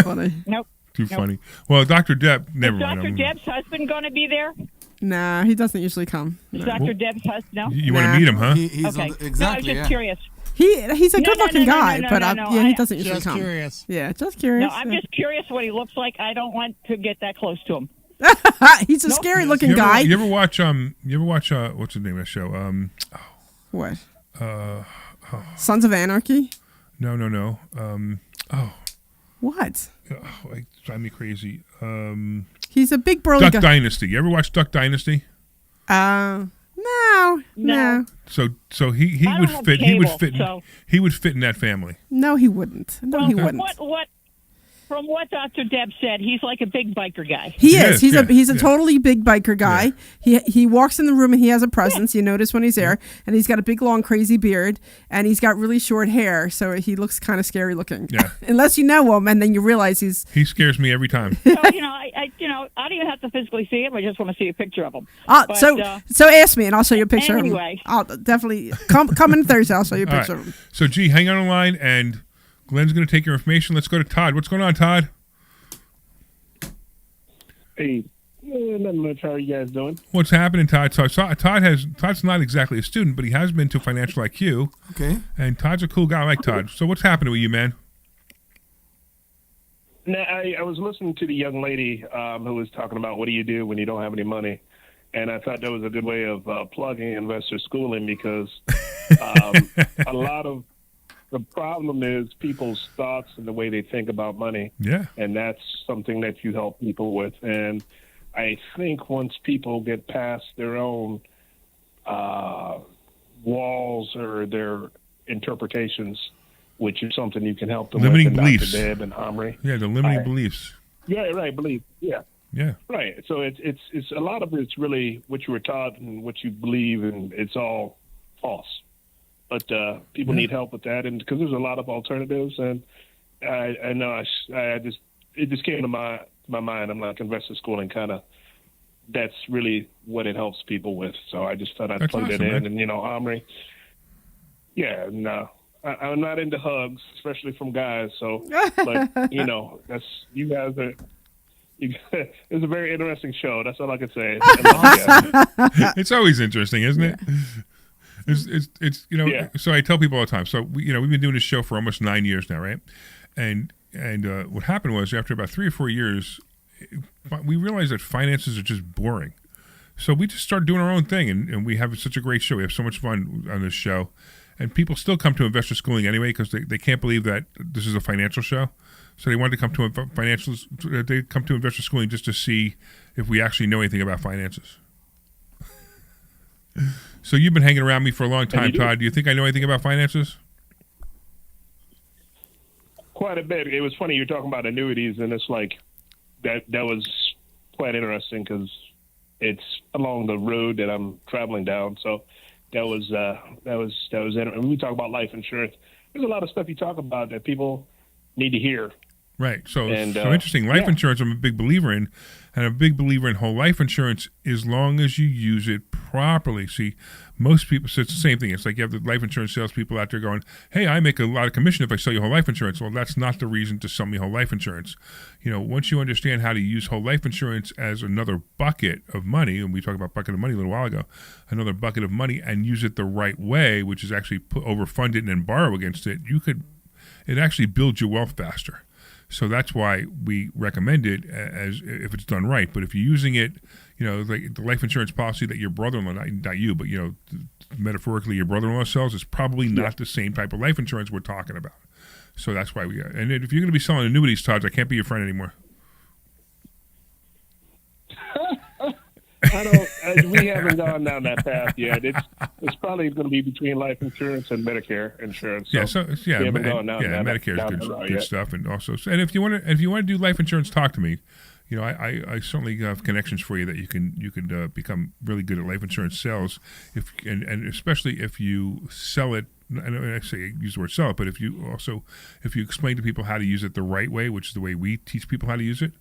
Funny. Nope. Too funny. Well, Dr. Deb, never Is mind. Dr. Deb's husband going to be there? Nah, he doesn't usually come. Is No. Dr. Deb's husband? No. You want to meet him, huh? He's Okay. on exactly. No, I was just curious. He's a good-looking guy, but he doesn't usually Just come. curious. Yeah, just curious. No, I'm just curious what he looks like. I don't want to get that close to him. He's a scary looking You ever- guy. You ever watch what's the name of that show? What? Oh, Sons of Anarchy? no. What? It drives me crazy. He's a big burly Duck guy. Dynasty. You ever watch Duck Dynasty? No. So he I would don't have fit. cable, He would fit in that family. No, he wouldn't. No, he wouldn't. From what Dr. Deb said, he's like a big biker guy. He is. He's a totally big biker guy. He walks in the room and he has a presence. You notice when he's there, and he's got a big long crazy beard, and he's got really short hair, so he looks kind of scary looking. Yeah. Unless you know him, and then you realize He scares me every time. So, I don't even have to physically see him. I just want to see a picture of him. But, so ask me, and I'll show you a picture anyway. of him. I'll definitely come in Thursday. I'll show you a All picture right. of him. So, G, hang on the line, and Glenn's going to take your information. Let's go to Todd. What's going on, Todd? Hey, nothing much. How are you guys doing? What's happening, Todd? So Todd's not exactly a student, but he has been to Financial IQ. Okay. And Todd's a cool guy. I like Todd. So what's happening with you, man? Now, I was listening to the young lady who was talking about what do you do when you don't have any money, and I thought that was a good way of plugging investor schooling because a lot of the problem is people's thoughts and the way they think about money. Yeah. And that's something that you help people with. And I think once people get past their own walls or their interpretations, which is something you can help them Limiting with, and beliefs. Dr. Deb and Omri. Yeah, the limiting beliefs. Yeah, right, belief. Yeah. Yeah. Right. So it's a lot of it's really what you were taught and what you believe, and it's all false. But people need help with that, and because there's a lot of alternatives, and I know it just came to my mind. I'm like investor schooling kind of. That's really what it helps people with. So I just thought I'd plug that in, and Omri. Yeah, no, I'm not into hugs, especially from guys. So, but that's you guys are. It's a very interesting show. That's all I can say. It's always interesting, isn't it? It's Yeah. So I tell people all the time. So we've been doing this show for almost 9 years now, right? And what happened was after about 3 or 4 years, we realized that finances are just boring. So we just started doing our own thing, and we have such a great show. We have so much fun on this show, and people still come to investor schooling anyway because they can't believe that this is a financial show. So they wanted to come to they come to investor schooling just to see if we actually know anything about finances. So you've been hanging around me for a long time, Todd. Do you think I know anything about finances? Quite a bit. It was funny you were talking about annuities, and it's like that was quite interesting because it's along the road that I'm traveling down. So that was and we talk about life insurance. There's a lot of stuff you talk about that people need to hear. Right. So interesting. Life insurance, I'm a big believer in, and I'm a big believer in whole life insurance as long as you use it properly. See, most people, so it's the same thing. It's like you have the life insurance salespeople out there going, hey, I make a lot of commission if I sell you whole life insurance. Well, that's not the reason to sell me whole life insurance. Once you understand how to use whole life insurance as another bucket of money, and we talked about bucket of money a little while ago, another bucket of money, and use it the right way, which is actually overfund it and then borrow against it, it actually builds your wealth faster. So that's why we recommend it as if it's done right. But if you're using it, like the life insurance policy that your brother-in-law, not you, but metaphorically your brother-in-law sells, is probably not the same type of life insurance we're talking about. So that's why and if you're going to be selling annuities, Todd, I can't be your friend anymore. We haven't gone down that path yet. It's probably going to be between life insurance and Medicare insurance. We haven't gone down Medicare is good stuff, and also, and if you want to do life insurance, talk to me. I certainly have connections for you that you can become really good at life insurance sales, and especially if you sell it. I don't actually use the word sell it, but if you explain to people how to use it the right way, which is the way we teach people how to use it.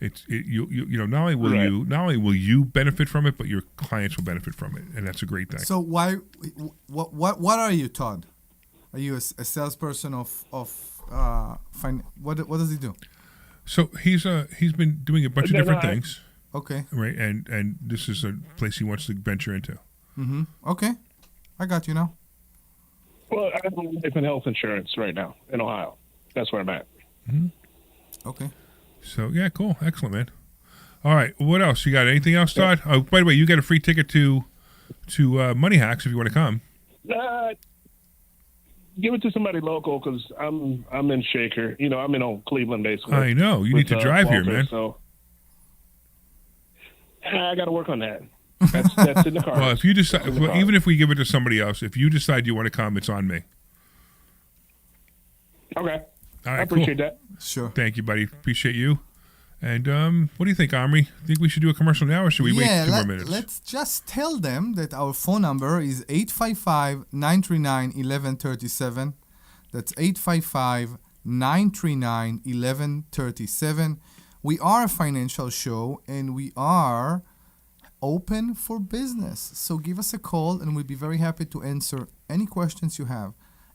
Not only will you benefit from it, but your clients will benefit from it, and that's a great thing. So what are you, Todd? Are you a salesperson of what does he do? So he's been doing a bunch of different things. Okay. Right, and this is a place he wants to venture into. Mm-hmm. Okay, I got you now. Well, I have life and health insurance right now in Ohio. That's where I'm at. Mm-hmm. Okay. So, yeah, cool. Excellent, man. All right. What else? You got anything else, Todd? Oh, by the way, you got a free ticket to Money Hacks if you want to come. Give it to somebody local because I'm in Shaker. You know, I'm in old Cleveland basically. I know. You need to drive here, Walter, man. So I got to work on that. That's in the car. Well, if you decide, even if we give it to somebody else, if you decide you want to come, it's on me. Okay. All right, I appreciate cool. that. Sure. Thank you, buddy. Appreciate you. And what do you think, Omri? Think we should do a commercial now, or should we wait 2 more minutes? Let's just tell them that our phone number is 855-939-1137. That's 855-939-1137. We are a financial show, and we are open for business. So give us a call, and we'll be very happy to answer any questions you have.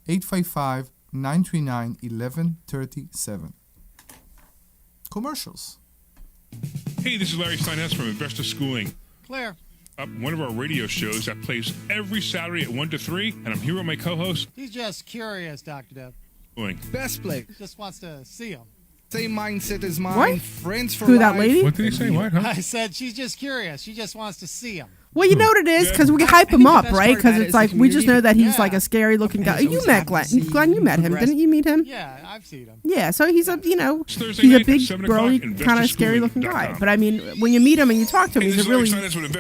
855-939-1137. Commercials. Hey, this is Larry Steinhouse from Investor Schooling. Claire. Up one of our radio shows that plays every Saturday at 1 to 3, and I'm here with my co-host. He's just curious, Dr. Deb. Best place. He just wants to see him. Same mindset as mine. What? Friends for Who, life. that lady? What did he say? What? Huh? I said she's just curious. She just wants to see him. Well, you know what it is, because we hype him up, right? Because it's like we just know that he's like a scary looking guy. You met Glenn. Glenn, you met him, didn't you meet him? Yeah, I've seen him. Yeah, so he's a, he's a night big, at 7 burly, o'clock, kind of scary looking guy. But I mean, when you meet him and you talk to him, he's a really,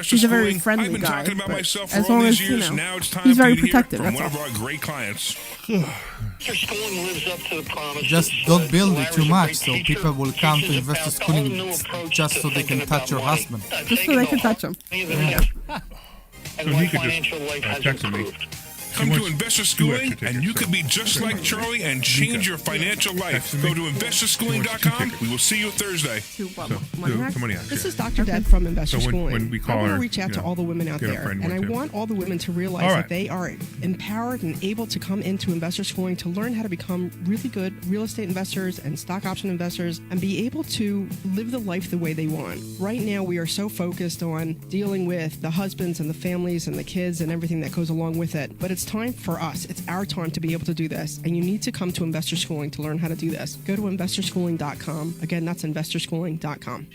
he's a very friendly guy. But as long as you know, he's very protective. That's all. One of our great clients. Just don't build it too much so people will come to Investor Schooling just so they can touch your husband. Just so they can touch him. Yeah. So he could just text me. Come to Investor Schooling, and you could be just like Charlie and change your financial life. Go to investorschooling.com. We will see you Thursday. This is Dr. Deb from Investor So when Schooling. we call I want her, to reach out to all the women out get a there, friend and I with him. want all the women to realize All right. that they are empowered and able to come into Investor Schooling to learn how to become really good real estate investors and stock option investors and be able to live the life the way they want. Right now, we are so focused on dealing with the husbands and the families and the kids and everything that goes along with it, but it's time for us. It's our time to be able to do this, and you need to come to Investor Schooling to learn how to do this. Go to investorschooling.com. Again, that's investorschooling.com.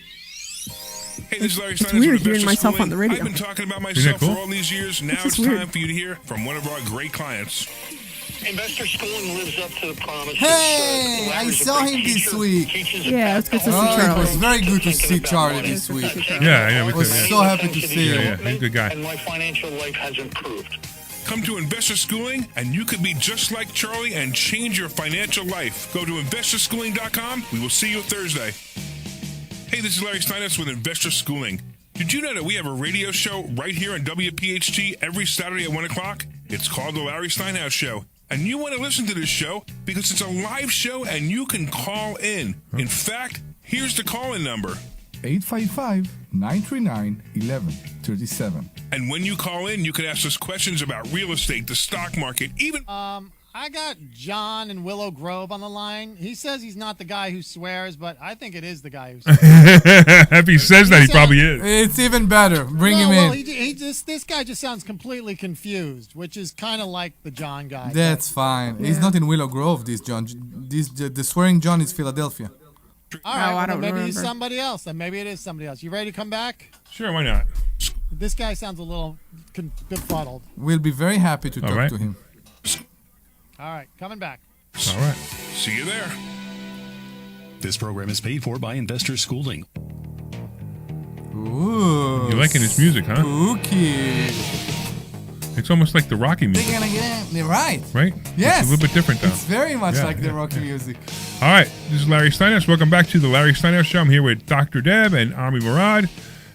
Hey, this is Larry It's Steinhouse weird from hearing Investor myself Schooling. on the radio. I've been talking about Isn't that myself cool? for all these years. Now This it's is time weird. for you to hear from one of our great clients. Investor Schooling lives up to the promise. Hey, I saw him this week. Yeah, it's good to see Oh, it Charlie. was very good to see Charlie this week. Yeah, I know. I We was could, yeah. so happy to see Yeah, him. yeah, he's a good guy. And my financial life has improved. Come to Investor Schooling, and you could be just like Charlie and change your financial life. Go to investorschooling.com. We will see you Thursday. Hey, this is Larry Steinhouse with Investor Schooling. Did you know that we have a radio show right here on WPHT every Saturday at 1 o'clock? It's called The Larry Steinhouse Show. And you want to listen to this show because it's a live show and you can call in. In fact, here's the call-in number. 855-939-1137. And when you call in, you can ask us questions about real estate, the stock market, even... I got John in Willow Grove on the line. He says he's not the guy who swears, but I think it is the guy who swears. If he says that, he probably is. It's even better. Bring him well, in. This guy just sounds completely confused, which is kind of like the John guy. That's fine. He's not in Willow Grove, this John. The swearing John is Philadelphia. All right, I well, don't maybe he's remember. somebody else. Then maybe it is somebody else. You ready to come back? Sure, why not? This guy sounds a little befuddled. We'll be very happy to All talk right. to him. All right, coming back. All right. See you there. This program is paid for by Investor Schooling. Ooh. You liking his music, huh? Spooky. It's almost like the Rocky music, You're right. right? Yes. It's a little bit different, though. It's very much Yeah, like the yeah, Rocky music. All right, this is Larry Steinhouse. Welcome back to the Larry Steinhouse Show. I'm here with Dr. Deb and Omri Morad.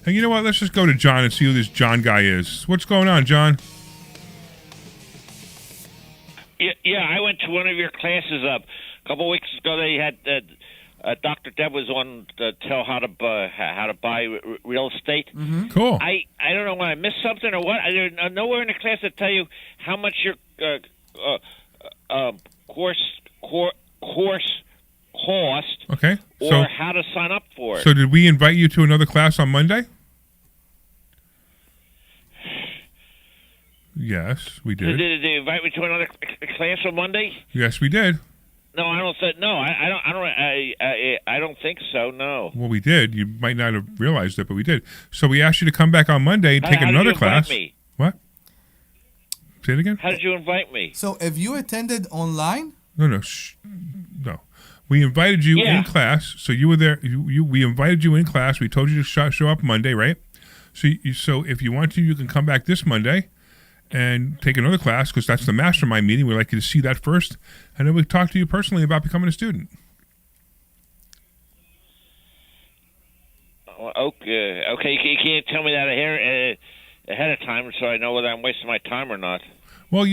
And you know what? Let's just go to John and see who this John guy is. What's going on, John? Yeah, I went to one of your classes a couple weeks ago. They had Dr. Deb was on to tell how to buy real estate. Mm-hmm. Cool. I don't know when I missed something or what. There's nowhere in the class that tell you how much your course cost. Okay. Or how to sign up for it. So did we invite you to another class on Monday? Yes, we did. Did they invite me to another class on Monday? Yes, we did. No, I don't think. No, I don't think so. No. Well, we did. You might not have realized it, but we did. So we asked you to come back on Monday and take How another did you invite class. me? What? Say it again. How did you invite me? So if you attended online, No. No. We invited you in class, so you were there. We invited you in class. We told you to show up Monday, right? So if you want to, you can come back this Monday and take another class, because that's the mastermind meeting. We'd like you to see that first, and then we'll talk to you personally about becoming a student. Okay. You can't tell me that ahead of time, so I know whether I'm wasting my time or not. Well,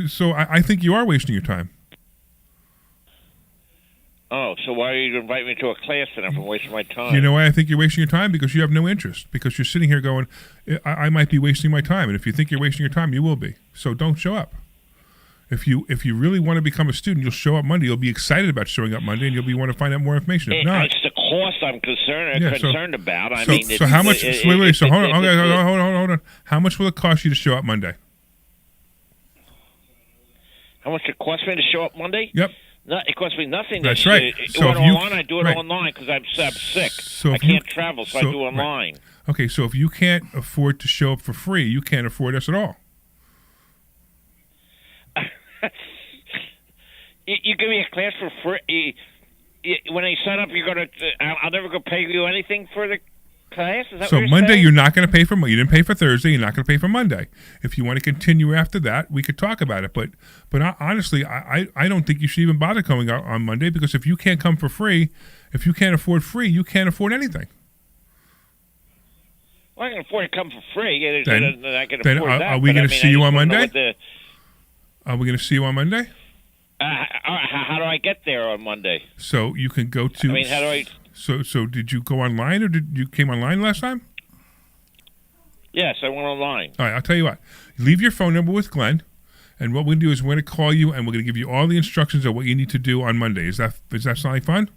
so I think you are wasting your time. Oh, so why are you inviting me to a class then if I'm wasting my time? You know why I think you're wasting your time? Because you have no interest. Because you're sitting here going, I might be wasting my time. And if you think you're wasting your time, you will be. So don't show up. If you really want to become a student, you'll show up Monday. You'll be excited about showing up Monday, and you'll want to find out more information. If not, it's the cost I'm concerned about. So how much? Wait. So hold on. Okay, hold on. How much will it cost you to show up Monday? How much it costs me to show up Monday? Yep. No, it costs me nothing. That's right. So online, I do it online because I'm sick. So I can't travel, so I do online. Right. Okay, so if you can't afford to show up for free, you can't afford us at all. You give me a class for free. When I sign up, you're gonna. I'll never go pay you anything for the class. Is that So what you're Monday, saying? you're not going to pay for. You didn't pay for Thursday. You're not going to pay for Monday. If you want to continue after that, we could talk about it. But honestly, I don't think you should even bother coming out on Monday, because if you can't come for free, if you can't afford free, you can't afford anything. Well, I can afford to come for free. Then I can afford that. Are we going to see you on Monday? How Are we going to see you on Monday? do I get there on Monday? So you can go to. I mean, how do I? So did you go online, or did you came online last time? Yes, I went online. All right, I'll tell you what. Leave your phone number with Glenn, and what we're going to do is we're going to call you, and we're going to give you all the instructions of what you need to do on Monday. Is that sound like fun?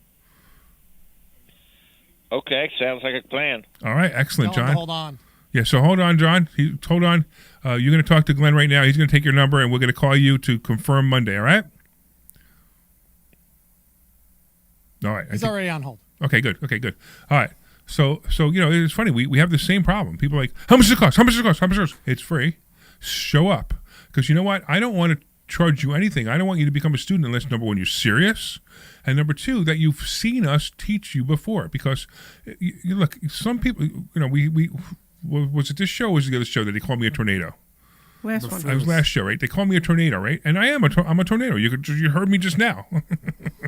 Okay, sounds like a plan. All right, excellent, Tell him John. to hold on. Yeah, so hold on, John. Hold on. You're going to talk to Glenn right now. He's going to take your number, and we're going to call you to confirm Monday, all right? All right. He's already on hold. Okay, good. All right. So it's funny. We have the same problem. People are like, how much does it cost? How much does it cost? How much does it cost? It's free. Show up. Because you know what? I don't want to charge you anything. I don't want you to become a student unless, number one, you're serious, and number two, that you've seen us teach you before. Because, you look, some people, we was it this show or was it the other show that they called me a tornado? Last one. It was last show, right? They called me a tornado, right? And I am I'm a tornado. You heard me just now,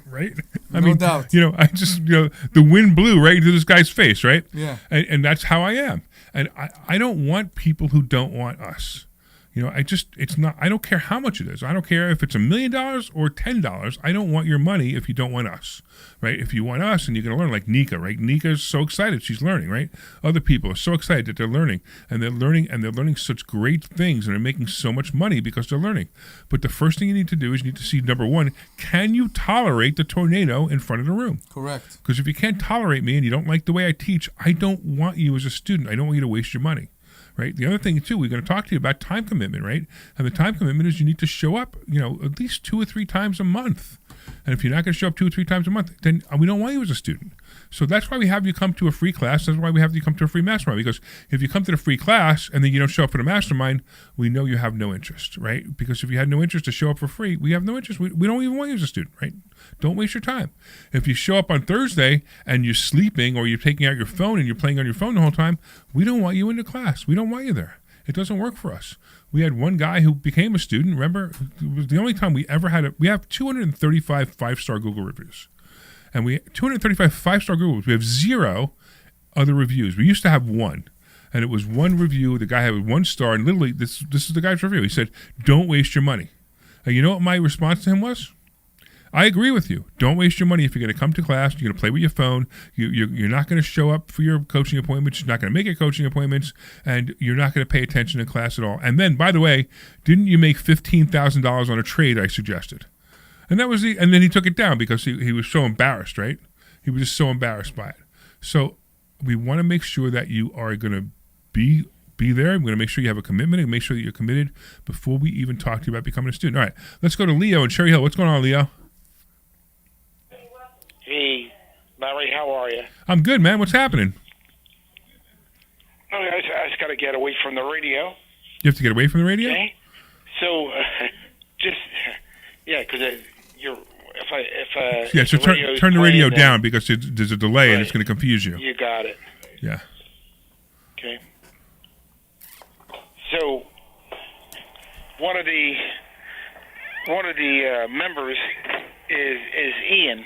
right? No doubt. I just the wind blew right into this guy's face, right? Yeah. And that's how I am. And I don't want people who don't want us. I don't care how much it is. I don't care if it's $1 million or $10. I don't want your money if you don't want us, right? If you want us and you're going to learn, like Nika, right? Nika is so excited. She's learning, right? Other people are so excited that they're learning, and they're learning such great things, and they're making so much money because they're learning. But the first thing you need to do is you need to see, number one, can you tolerate the tornado in front of the room? Correct. Because if you can't tolerate me and you don't like the way I teach, I don't want you as a student. I don't want you to waste your money. Right. The other thing too, we're going to talk to you about time commitment, right? And the time commitment is you need to show up, at least 2 or 3 times a month. And if you're not going to show up 2 or 3 times a month, then we don't want you as a student. So that's why we have you come to a free class. That's why we have you come to a free mastermind. Because if you come to the free class and then you don't show up for the mastermind, we know you have no interest, right? Because if you had no interest to show up for free, we have no interest. We don't even want you as a student, right? Don't waste your time. If you show up on Thursday and you're sleeping or you're taking out your phone and you're playing on your phone the whole time, we don't want you in the class. We don't want you there. It doesn't work for us. We had one guy who became a student. Remember, it was the only time we ever had we have 235 5-star Google reviews. And 235 5-star Google reviews. We have 0 other reviews. We used to have 1. And it was 1 review. The guy had 1 star. And literally, this is the guy's review. He said, don't waste your money. And you know what my response to him was? I agree with you. Don't waste your money if you're going to come to class. You're going to play with your phone. You're not going to show up for your coaching appointments. You're not going to make your coaching appointments, and you're not going to pay attention in class at all. And then, by the way, didn't you make $15,000 on a trade I suggested? And that was and then he took it down because he was so embarrassed, right? He was just so embarrassed by it. So we want to make sure that you are going to be there. I'm going to make sure you have a commitment and make sure that you're committed before we even talk to you about becoming a student. All right, let's go to Leo in Cherry Hill. What's going on, Leo? Larry, how are you? I'm good, man. What's happening? Oh, I just got to get away from the radio. You have to get away from the radio? Okay. So, because you're Yeah, so turn the radio down because there's a delay and it's going to confuse you. You got it. Yeah. Okay. So, one of the members is Ian.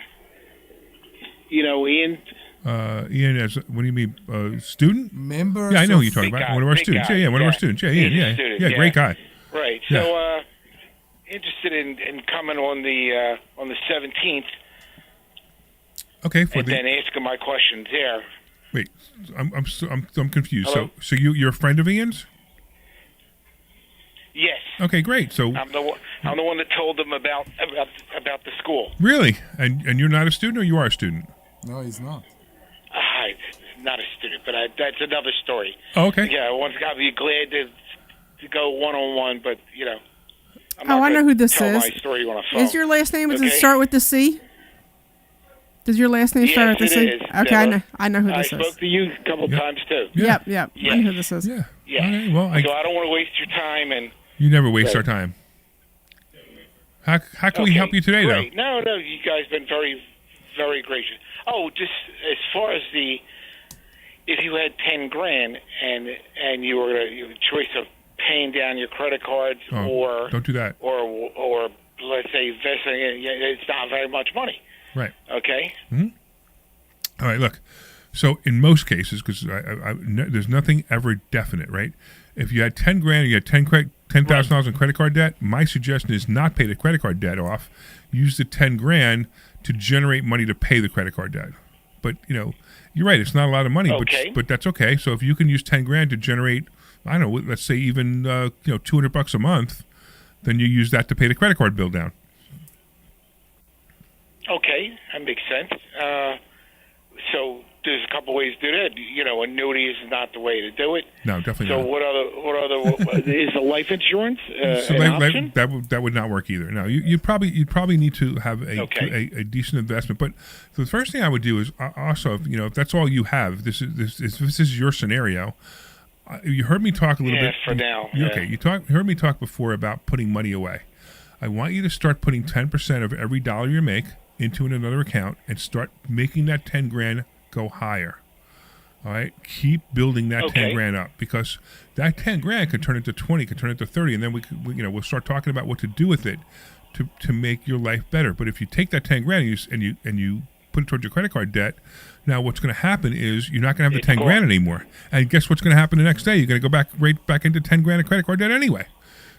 You know Ian? Ian, what do you mean, student? Member? Yeah, I know who you're talking about. Guy, one of our big students. guy. Yeah, one of our students. Yeah, Ian. He's a Yeah, student, yeah, great guy. Right. Yeah. So, interested in coming on the 17th. Okay. And then asking my questions there. Wait, I'm confused. Hello? So you're a friend of Ian's? Yes. Okay, great. So I'm the one that told them about the school. really, and you're not a student, or you are a student? No, he's not. I'm not a student, but that's another story. Oh, okay. Yeah, one's got to be glad to go one-on-one, but I'm Oh, not I know gonna who this tell is. my story on a phone. Is your last name? Does it Okay? start with the C? Does your last name start Yes, with the it C? is, Okay, Deborah. I know who I this spoke is. to you a couple times too. Yep. I Yes. know who this is. Yeah. Yeah. Okay, well, So I don't want to waste your time and. You never waste Right. our time. How can we help you today, Great. No, you guys been very, very gracious. Oh, just as far as if you had $10,000 and you were you had a choice of paying down your credit cards Oh, or don't do that. or let's say investing in it's not very much money. Right. Okay. Hmm. All right. Look. So in most cases, because there's nothing ever definite, right? If you had $10,000 and you had $10,000 in credit card debt, my suggestion is not pay the credit card debt off. Use the $10,000 to generate money to pay the credit card debt. But you're right. It's not a lot of money, Okay. but that's okay. So if you can use $10,000 to generate, I don't know, let's say even $200 a month, then you use that to pay the credit card bill down. Okay, that makes sense. So there's a couple ways to do that. Annuity is not the way to do it. No, definitely So not. what other is the life insurance So an option? that would not work either. No, you'd probably need to have a decent investment. But the first thing I would do is also, if that's all you have, this is your scenario. You heard me talk a little bit. For now. Okay, you heard me talk before about putting money away. I want you to start putting 10% of every dollar you make into another account and start making that $10,000 go higher. All right, keep building that $10,000 up, because that $10,000 could turn into 20, could turn into 30, and then we'll start talking about what to do with it to make your life better. But if you take that $10,000 and you put it towards your credit card debt, now what's going to happen is you're not going to have the $10,000 anymore. And guess what's going to happen the next day? You're going to go right back into $10,000 of credit card debt anyway.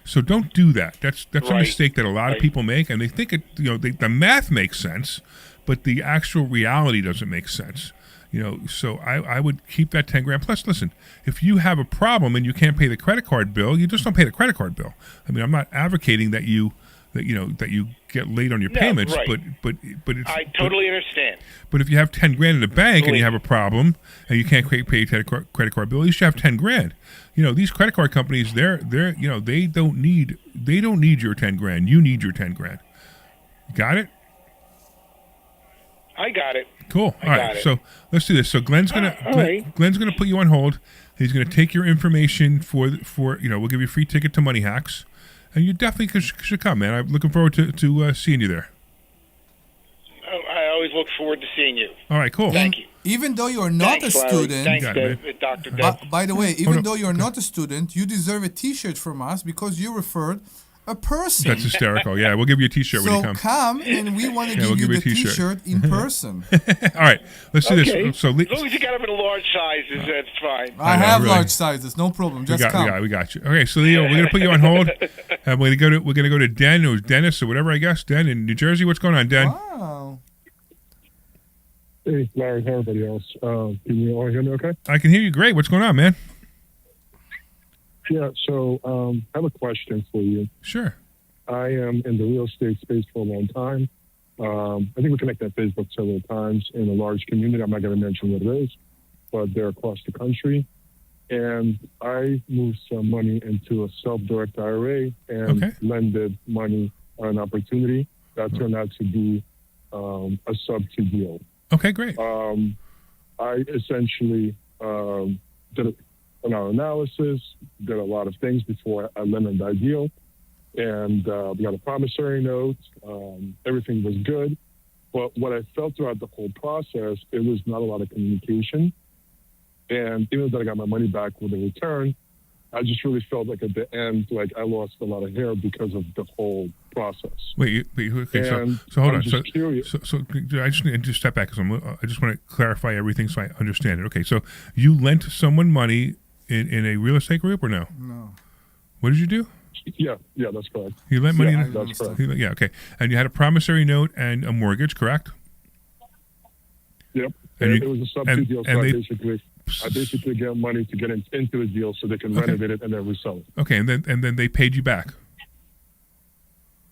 So don't do that. That's a mistake that a lot of people make, and they think the math makes sense, but the actual reality doesn't make sense. So I would keep that $10,000. Plus, listen, if you have a problem and you can't pay the credit card bill, you just don't pay the credit card bill. I mean, I'm not advocating that you get late on your payments, right. but it's, I totally understand. But if you have $10,000 in the bank and you have a problem and you can't pay your credit card bill, you should have $10,000. These credit card companies, they don't need your $10,000. You need your $10,000. Got it? I got it. Cool. All right. So let's do this. So Glenn's gonna put you on hold. He's gonna take your information for we'll give you a free ticket to Money Hacks, and you definitely should come, man. I'm looking forward to seeing you there. I always look forward to seeing you. All right. Cool. Thank you. Even though you're not Thanks, a Larry. student, Thanks, Dr. Deb. By the way, even though you're not a student, you deserve a T-shirt from us because you referred a person. That's hysterical. Yeah, we'll give you a T-shirt when you come. So come, and we want to we'll give you you the a T-shirt in person. All right, let's do Okay. this. So as long as you got them in large sizes, that's fine. I have large sizes, no problem. Just come. We got you. Okay, so Leo, we're gonna put you on hold. We're gonna go to Den or Dennis or whatever, I guess. Den in New Jersey. What's going on, Den? Wow. Hey, Larry, how everybody else? Can you all hear me okay? I can hear you great. What's going on, man? Yeah, so I have a question for you. Sure. I am in the real estate space for a long time. I think we connected on Facebook several times in a large community. I'm not going to mention what it is, but they're across the country. And I moved some money into a self-direct IRA and lended money on an opportunity that turned out to be a sub-2 deal. Okay, great. I essentially did an analysis, did a lot of things before I landed that deal, and we got a promissory note. Everything was good, but what I felt throughout the whole process, it was not a lot of communication. And even though I got my money back with a return, I just really felt like at the end, like I lost a lot of hair because of the whole process. Wait, okay, And so hold I'm on. just curious. So I just need to step back because I just want to clarify everything so I understand it. Okay, so you lent someone money in a real estate group or no? No. What did you do? Yeah, that's correct. You lent money? Yeah, that's correct. Yeah, okay. And you had a promissory note and a mortgage, correct? Yep. And And it was a substitute deal, so and I they- basically get money to get into the deal so they can renovate it and then resell it. Okay, and then they paid you back.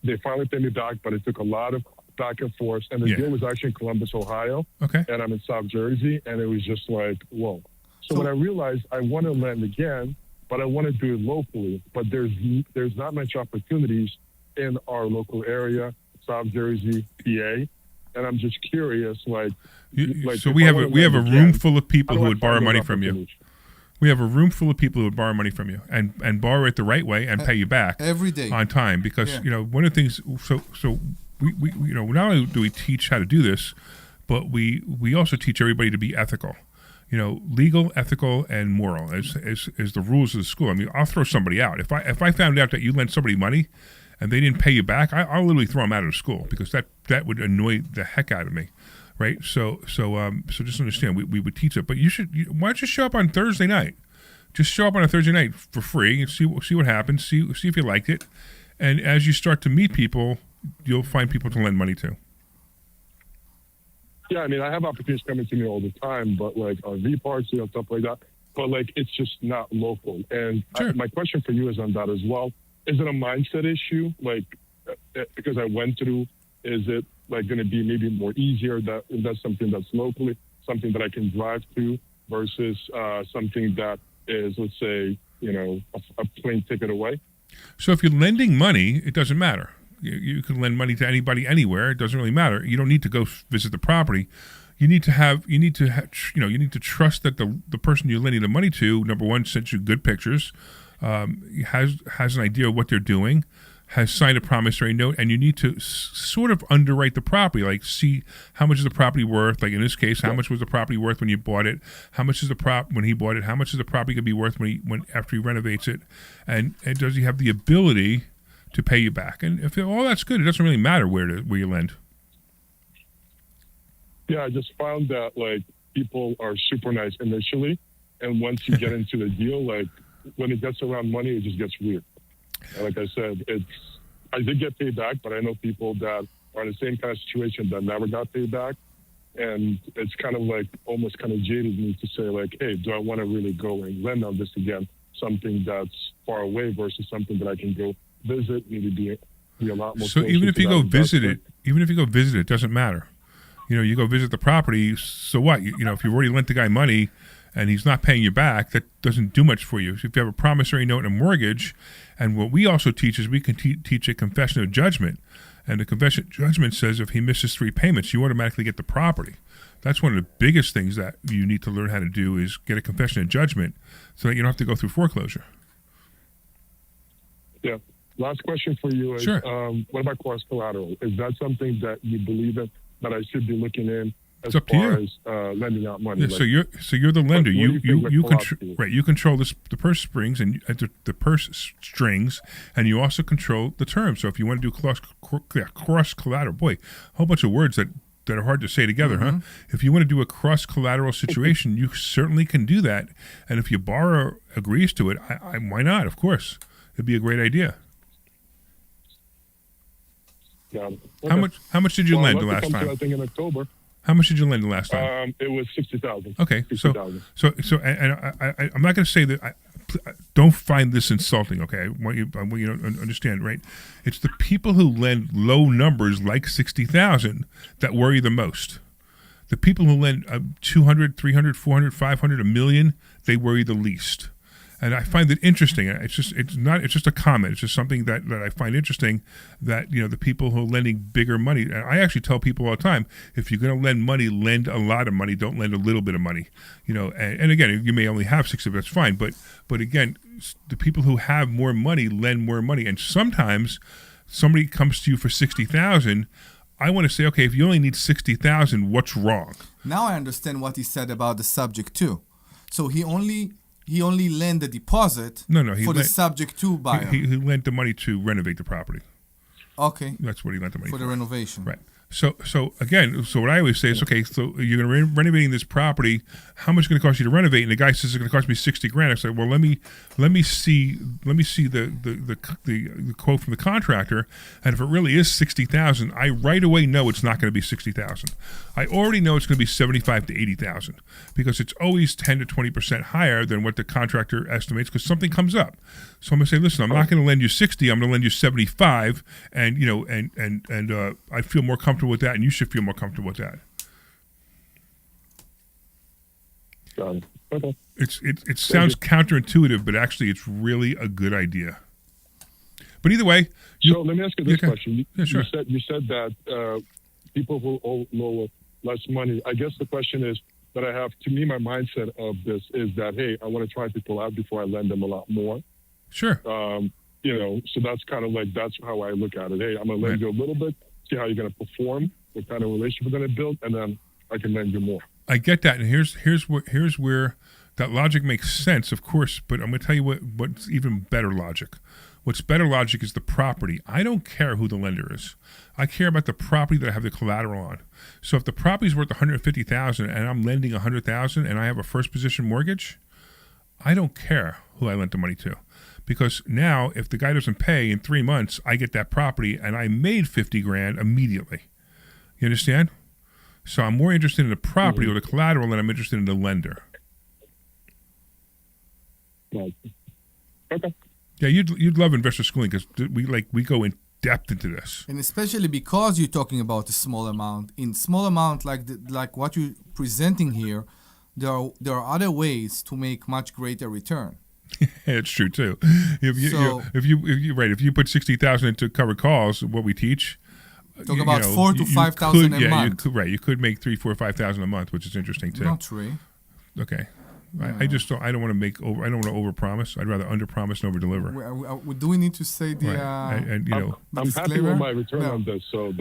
They finally paid me back, but it took a lot of back and forth. And the Yeah. deal was actually in Columbus, Ohio. Okay. And I'm in South Jersey, and it was just like, whoa. So when I realized I want to lend again, but I want to do it locally, but there's not much opportunities in our local area, South Jersey, PA, and I'm just curious, like So if we I have wanna we have a lend room again, full of people how do who I would borrow find those money from you. opportunities? We have a room full of people who would borrow money from you and borrow it the right way and pay you back every day on time because Yeah. one of the things. So we not only do we teach how to do this, but we also teach everybody to be ethical. Legal, ethical, and moral is the rules of the school. I mean, I'll throw somebody out if I found out that you lent somebody money and they didn't pay you back. I'll literally throw them out of school because that would annoy the heck out of me. Right, so just understand we would teach it, but why don't you show up on Thursday night? Just show up on a Thursday night for free and see what happens. See if you liked it, and as you start to meet people, you'll find people to lend money to. Yeah, I mean, I have opportunities coming to me all the time, but like RV parks, stuff like that. But like, it's just not local. And my question for you is on that as well. Is it a mindset issue? Like, because I went through, is it like going to be maybe more easier that that's something that's locally, something that I can drive to versus something that is, let's say, a plane ticket away? So if you're lending money, it doesn't matter. You can lend money to anybody anywhere. It doesn't really matter. You don't need to go visit the property. You need to trust that the person you're lending the money to, number one, sends you good pictures, has an idea of what they're doing, has signed a promissory note, and you need to sort of underwrite the property, like see how much is the property worth. Like in this case, how much was the property worth when you bought it? How much is when he bought it? How much is the property going to be worth when after he renovates it? And does he have the ability to pay you back? And if all that's good, it doesn't really matter where you lend. Yeah, I just found that like people are super nice initially, and once you get into the deal, like when it gets around money, it just gets weird. And like I said, I did get paid back, but I know people that are in the same kind of situation that never got paid back, and it's kind of like almost kind of jaded me to say like, hey, do I want to really go and lend on this again? Something that's far away versus something that I can go visit, maybe be a lot more. So even if you go visit it, it doesn't matter. You go visit the property. So what? If you've already lent the guy money and he's not paying you back, that doesn't do much for you. So if you have a promissory note and a mortgage, and what we also teach is we can teach a confession of judgment. And the confession of judgment says if he misses 3 payments, you automatically get the property. That's one of the biggest things that you need to learn how to do is get a confession of judgment so that you don't have to go through foreclosure. Yeah. Last question for you is, Sure. What about cross collateral? Is that something that you believe in that I should be looking in as up to far you. as lending out money? Yeah, so you're the lender. What do You think with philosophy? right. You control the purse strings and the purse strings, and you also control the terms. So if you want to do cross collateral, boy, a whole bunch of words that are hard to say together, huh? If you want to do a cross collateral situation, you certainly can do that. And if your borrower agrees to it, why not? Of course, it'd be a great idea. Yeah. How much did you lend the I'll have to last come to, time? I think in October. How much did you lend the last time? It was 60,000. Okay, 60,000. so I'm not going to say that. Don't find this insulting. Okay, I want you to understand, right? It's the people who lend low numbers like 60,000 that worry the most. The people who lend 200, 300, 400, 500, $1 million, they worry the least. And I find it interesting. It's just a comment. It's just something that I find interesting that, the people who are lending bigger money, and I actually tell people all the time, if you're going to lend money, lend a lot of money. Don't lend a little bit of money, and again, you may only have 60, that's fine. But again, the people who have more money lend more money. And sometimes somebody comes to you for 60,000. I want to say, okay, if you only need 60,000, what's wrong? Now I understand what he said about the subject to. So he only lent the deposit for the subject to buyer. He lent the money to renovate the property. Okay. That's what he lent the money for. For the renovation. Right. So what I always say is, okay, so you're going to renovating this property. How much is it going to cost you to renovate? And the guy says it's going to cost me $60,000. I say, well, let me see the quote from the contractor, and if it really is $60,000, I right away know it's not going to be $60,000. I already know it's going to be $75,000 to $80,000 because it's always 10 to 20% higher than what the contractor estimates because something comes up. So I'm going to say, listen, I'm not going to lend you 60. I'm going to lend you 75, and I feel more comfortable with that, and you should feel more comfortable with that. Okay. It sounds counterintuitive, but actually it's really a good idea. But either way, so let me ask you this question. Sure. You said that people who owe less money. I guess the question is that I have. To me, my mindset of this is that hey, I want to try people out before I lend them a lot more. Sure. So that's kind of like that's how I look at it. Hey, I'm going to lend you a little bit, see how you're going to perform, what kind of relationship we're going to build, and then I can lend you more. I get that, and here's where that logic makes sense, of course. But I'm going to tell you what's even better logic. What's better logic is the property. I don't care who the lender is. I care about the property that I have the collateral on. So if the property's worth $150,000 and I'm lending $100,000 and I have a first position mortgage, I don't care who I lent the money to. Because now, if the guy doesn't pay in 3 months, I get that property and I made $50,000 immediately. You understand? So I'm more interested in the property or the collateral than I'm interested in the lender. Right. Okay. Yeah, you'd love investor schooling because we go in depth into this. And especially because you're talking about a small amount. In small amount like what you're presenting here, there are other ways to make much greater return. It's true too. If you put 60,000 into covered calls, what we teach. Talk about 4,000 to 5,000 a month. You could make 3,000, 4,000, 5,000 a month, which is interesting too. Not true. Okay. I just don't. I don't want to I don't want to overpromise. I'd rather underpromise and overdeliver. Do we need to say the? Right. And I'm happy with my return on this. So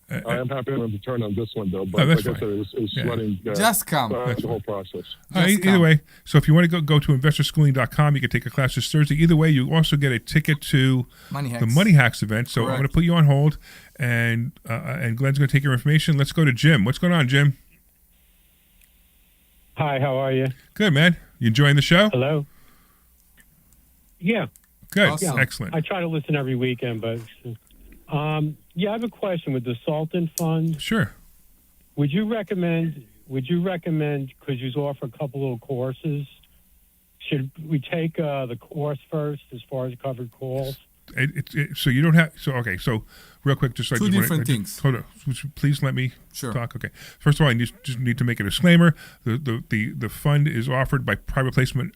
I am happy with the return on this one though. But like I said, it's running. Just come. The whole process. Either way, so if you want to go to investorschooling.com, you can take a class this Thursday. Either way, you also get a ticket to the Money Hacks event. So I'm going to put you on hold, and Glenn's going to take your information. Let's go to Jim. What's going on, Jim? Hi, how are you? Good, man. You enjoying the show? Hello. Yeah. Good. Awesome. Yeah. Excellent. I try to listen every weekend, but I have a question with the Sultan Fund. Sure. Would you recommend? Because you offer a couple of courses. Should we take the course first as far as covered calls? So you don't have. So real quick, just two different things. Hold on. Please let me Sure. talk. Okay. First of all, I just need to make a disclaimer. The fund is offered by private placement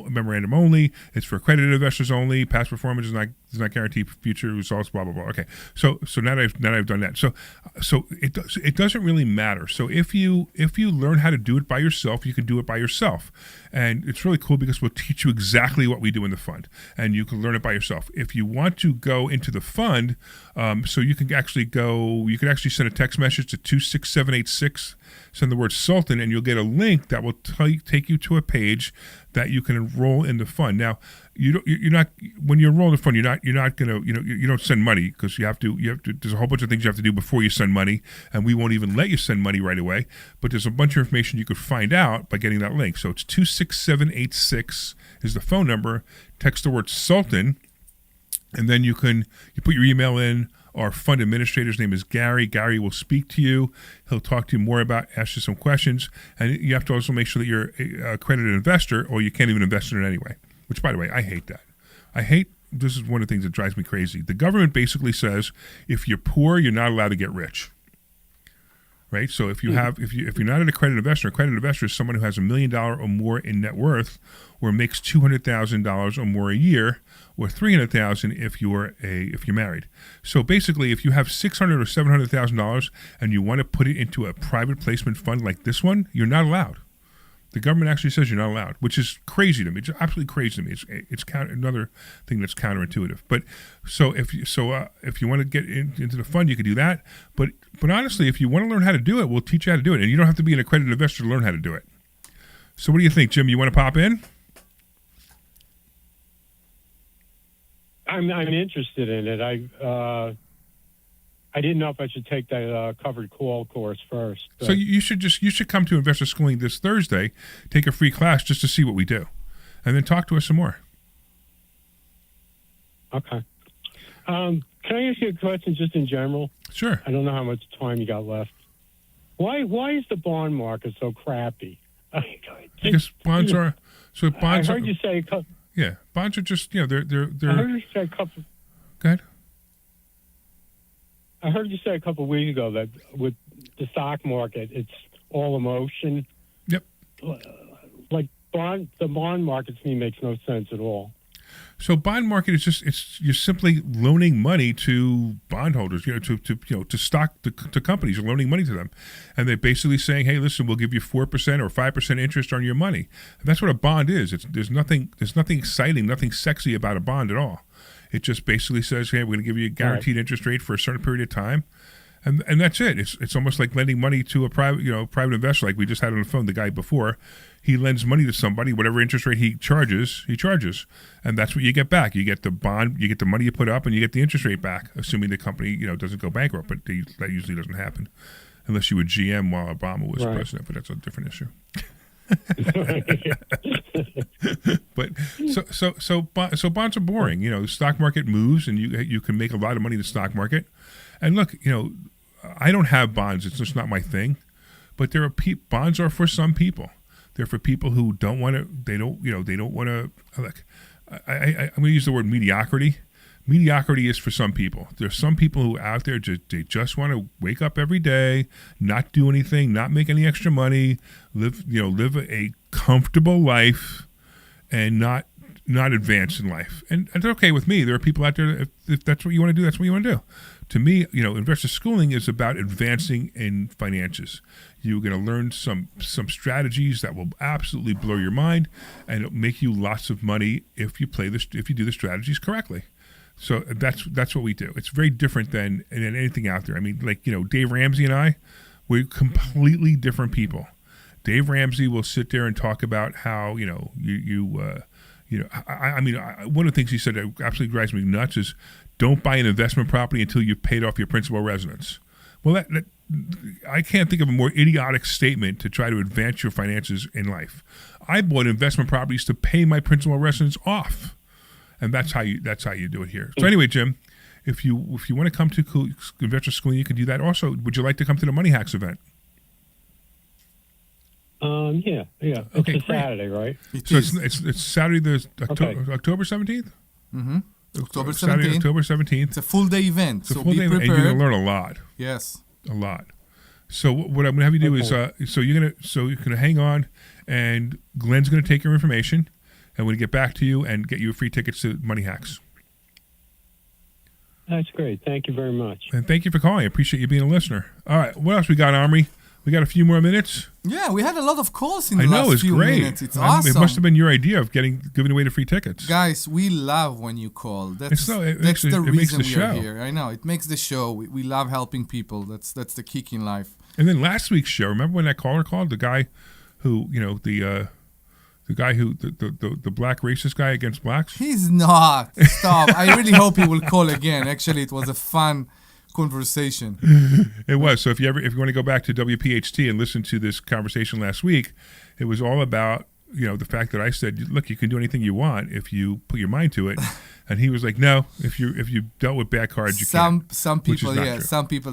memorandum only. It's for accredited investors only. Past performance does not guarantee future results. Blah blah blah. Okay. So now that I've done that. So it doesn't really matter. So if you learn how to do it by yourself, you can do it by yourself, and it's really cool because we'll teach you exactly what we do in the fund, and you can learn it by yourself. If you want to go into the fund, so you can actually send a text message to 26786. Send the word Sultan, and you'll get a link that will take you to a page that you can enroll in the fund. Now, you're not when you enroll in the fund, you're not gonna you don't send money because you have to. There's a whole bunch of things you have to do before you send money, and we won't even let you send money right away. But there's a bunch of information you could find out by getting that link. So it's 26786 is the phone number. Text the word Sultan, and then you put your email in. Our fund administrator's name is Gary. Gary will speak to you. He'll talk to you more ask you some questions. And you have to also make sure that you're a accredited investor or you can't even invest in it anyway, which, by the way, I hate that. This is one of the things that drives me crazy. The government basically says if you're poor, you're not allowed to get rich. right? So if you have if you're not an accredited investor is someone who has $1 million or more in net worth, or makes $200,000 or more a year, or $300,000 if you're married. So basically, if you have $600,000 or $700,000 and you want to put it into a private placement fund like this one, you're not allowed. The government actually says you're not allowed, which is crazy to me. It's absolutely crazy to me. It's another thing that's counterintuitive. But so if you want to get into the fund, you can do that. But honestly, if you want to learn how to do it, we'll teach you how to do it, and you don't have to be an accredited investor to learn how to do it. So what do you think, Jim? You want to pop in? I'm interested in it. I didn't know if I should take that covered call course first. So you should come to Investor Schooling this Thursday, take a free class just to see what we do, and then talk to us some more. Okay. Can I ask you a question just in general? Sure. I don't know how much time you got left. Why is the bond market so crappy? Because bonds are so bonds. I heard you say. Yeah, bonds are just they're. I heard you say a couple. Go ahead. I heard you say a couple of weeks ago that with the stock market, it's all emotion. Yep. Like the bond market to me makes no sense at all. So bond market is you're simply loaning money to bondholders, to companies. You're loaning money to them, and they're basically saying, "Hey, listen, we'll give you 4% or 5% interest on your money." And that's what a bond is. There's nothing exciting, nothing sexy about a bond at all. It just basically says, "Hey, we're going to give you a guaranteed interest rate for a certain period of time," and that's it. It's almost like lending money to a private investor, like we just had on the phone. The guy before, he lends money to somebody, whatever interest rate he charges, and that's what you get back. You get the bond, you get the money you put up, and you get the interest rate back, assuming the company doesn't go bankrupt. But that usually doesn't happen unless you were GM while Obama was president. But that's a different issue. But so bonds are boring. The stock market moves, and you can make a lot of money in the stock market. And look, I don't have bonds; it's just not my thing. But there are bonds are for some people. They're for people who don't want to. They don't want to. Look, I'm going to use the word mediocrity. Mediocrity is for some people. There's some people who out there they just want to wake up every day, not do anything, not make any extra money, live a comfortable life, and not advance in life. And it's okay with me. There are people out there, if that's what you want to do, that's what you want to do. To me, investor schooling is about advancing in finances. You're going to learn some strategies that will absolutely blow your mind, and it'll make you lots of money if you do the strategies correctly. So that's what we do. It's very different than anything out there. I mean, Dave Ramsey and I, we're completely different people. Dave Ramsey will sit there and talk about how one of the things he said that absolutely drives me nuts is don't buy an investment property until you've paid off your principal residence. Well, that I can't think of a more idiotic statement to try to advance your finances in life. I bought investment properties to pay my principal residence off. And that's how you do it here. So anyway, Jim, if you want to come to Investor Schooling, you can do that. Also, would you like to come to the Money Hacks event? Yeah. It's a Saturday, right? It's Saturday, October 17th. Mm-hmm. October 17th. Saturday, October 17th. It's a full day event. It's a full day event, and you're going to learn a lot. Yes, a lot. So what I'm going to have you do is you're going to hang on, and Glenn's going to take your information. And we'll get back to you and get you free tickets to Money Hacks. That's great. Thank you very much. And thank you for calling. I appreciate you being a listener. All right. What else we got, Omri? We got a few more minutes? Yeah, we had a lot of calls in the last few minutes. It's awesome. It must have been your idea of giving away the free tickets. Guys, we love when you call. That's the reason we are here. I know. It makes the show. We love helping people. That's the kick in life. And then last week's show, remember when that caller called? The guy who, the guy who the black racist guy against blacks? He's not. Stop. I really hope he will call again. Actually, it was a fun conversation. It was. So if you want to go back to WPHT and listen to this conversation last week, it was all about the fact that I said, look, you can do anything you want if you put your mind to it. And he was like, no, if you dealt with bad cards, you can't. Some people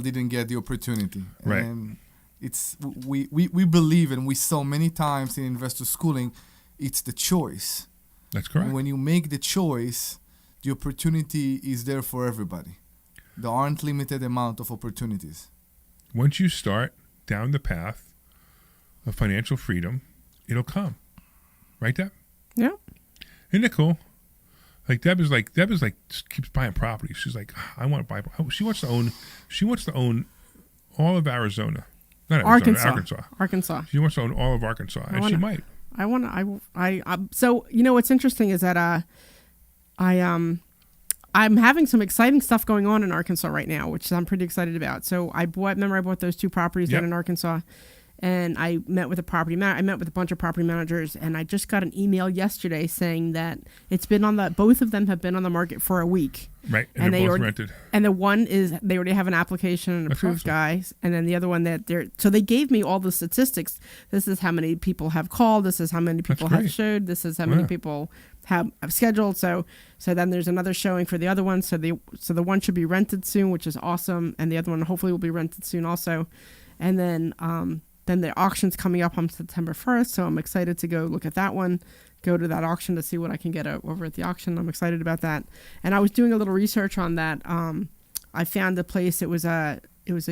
didn't get the opportunity. Right. And we believe, and we saw many times in investor schooling, it's the choice. That's correct. And when you make the choice, the opportunity is there for everybody. There aren't limited amount of opportunities. Once you start, down the path of financial freedom, it'll come. Right, Deb? Yeah. Isn't it cool? Like Deb is like just keeps buying properties. She's like, I want to buy. She wants to own all of Arizona. Not Arizona, Arkansas. She wants to own all of Arkansas, and she might. So you know what's interesting is that I'm having some exciting stuff going on in Arkansas right now, which I'm pretty excited about. So I bought those 2 properties down in Arkansas, and I met with a bunch of property managers, and I just got an email yesterday saying that both of them have been on the market for a week. Right, and they're both rented. And the one is they already have an application and approved guys, and then the other one so they gave me all the statistics. This is how many people have called. This is how many people have showed. This is how many people have scheduled. So then there's another showing for the other one. So the one should be rented soon, which is awesome, and the other one hopefully will be rented soon also. And then the auction's coming up on September 1st, so I'm excited to go look at that one. Go to that auction to see what I can get over at the auction. I'm excited about that. And I was doing a little research on that. I found a place. It was a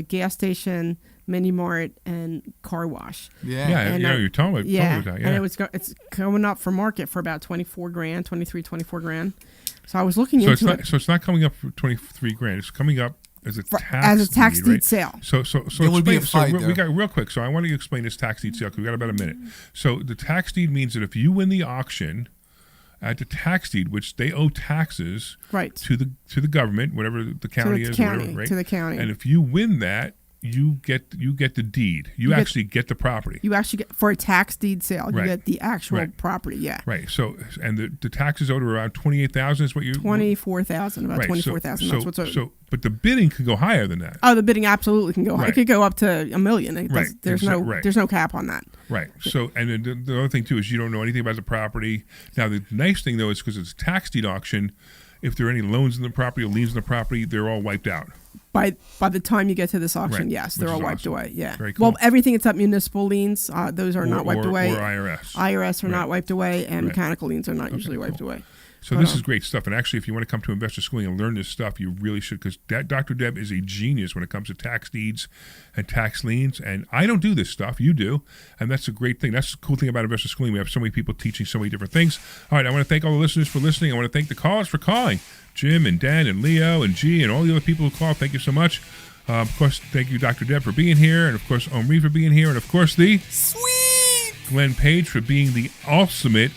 gas station, mini mart, and car wash. Yeah, you're talking about. Yeah, that, and it's coming up for market for about $24,000. So I was looking into it. So it's not coming up for $23,000. It's coming up as a tax deed sale. So there would be a fight we got real quick. So I want to explain this tax deed sale because we got about a minute. So the tax deed means that if you win the auction at the tax deed, which they owe taxes to the government, whatever the county is, whatever, right? To the county. And if you win that, you get the deed. You actually get the property. You actually get, for a tax deed sale, you get the actual property. Yeah. Right. So and the taxes owed are around $28,000 is what you 24,000 about 24,000. That's what's owed. So but the bidding could go higher than that. Oh, the bidding absolutely can go high. It could go up to $1 million. There's no cap on that. Right. So and the other thing too is you don't know anything about the property. Now the nice thing though is because it's a tax deed auction, if there are any loans in the property or liens in the property, they're all wiped out. By the time you get to this auction, yes, they're all wiped away. Yeah. Very cool. Well, everything except municipal liens, those are not wiped away. Or IRS. IRS are not wiped away, and mechanical liens are not usually wiped away. So this is great stuff. And actually, if you want to come to Investor Schooling and learn this stuff, you really should, because Dr. Deb is a genius when it comes to tax deeds and tax liens. And I don't do this stuff. You do. And that's a great thing. That's the cool thing about Investor Schooling. We have so many people teaching so many different things. All right. I want to thank all the listeners for listening. I want to thank the callers for calling. Jim and Dan and Leo and G and all the other people who called. Thank you so much. Of course, thank you, Dr. Deb, for being here. And, of course, Omri for being here. And, of course, the sweet Glenn Page for being the ultimate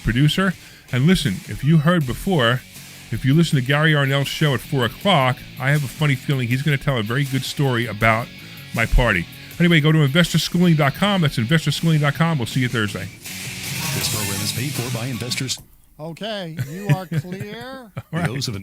producer. And listen, if you heard before, if you listen to Gary Arnell's show at 4 o'clock, I have a funny feeling he's going to tell a very good story about my party. Anyway, go to investorschooling.com. That's investorschooling.com. We'll see you Thursday. This program is paid for by investors. Okay, you are clear. All right. Those of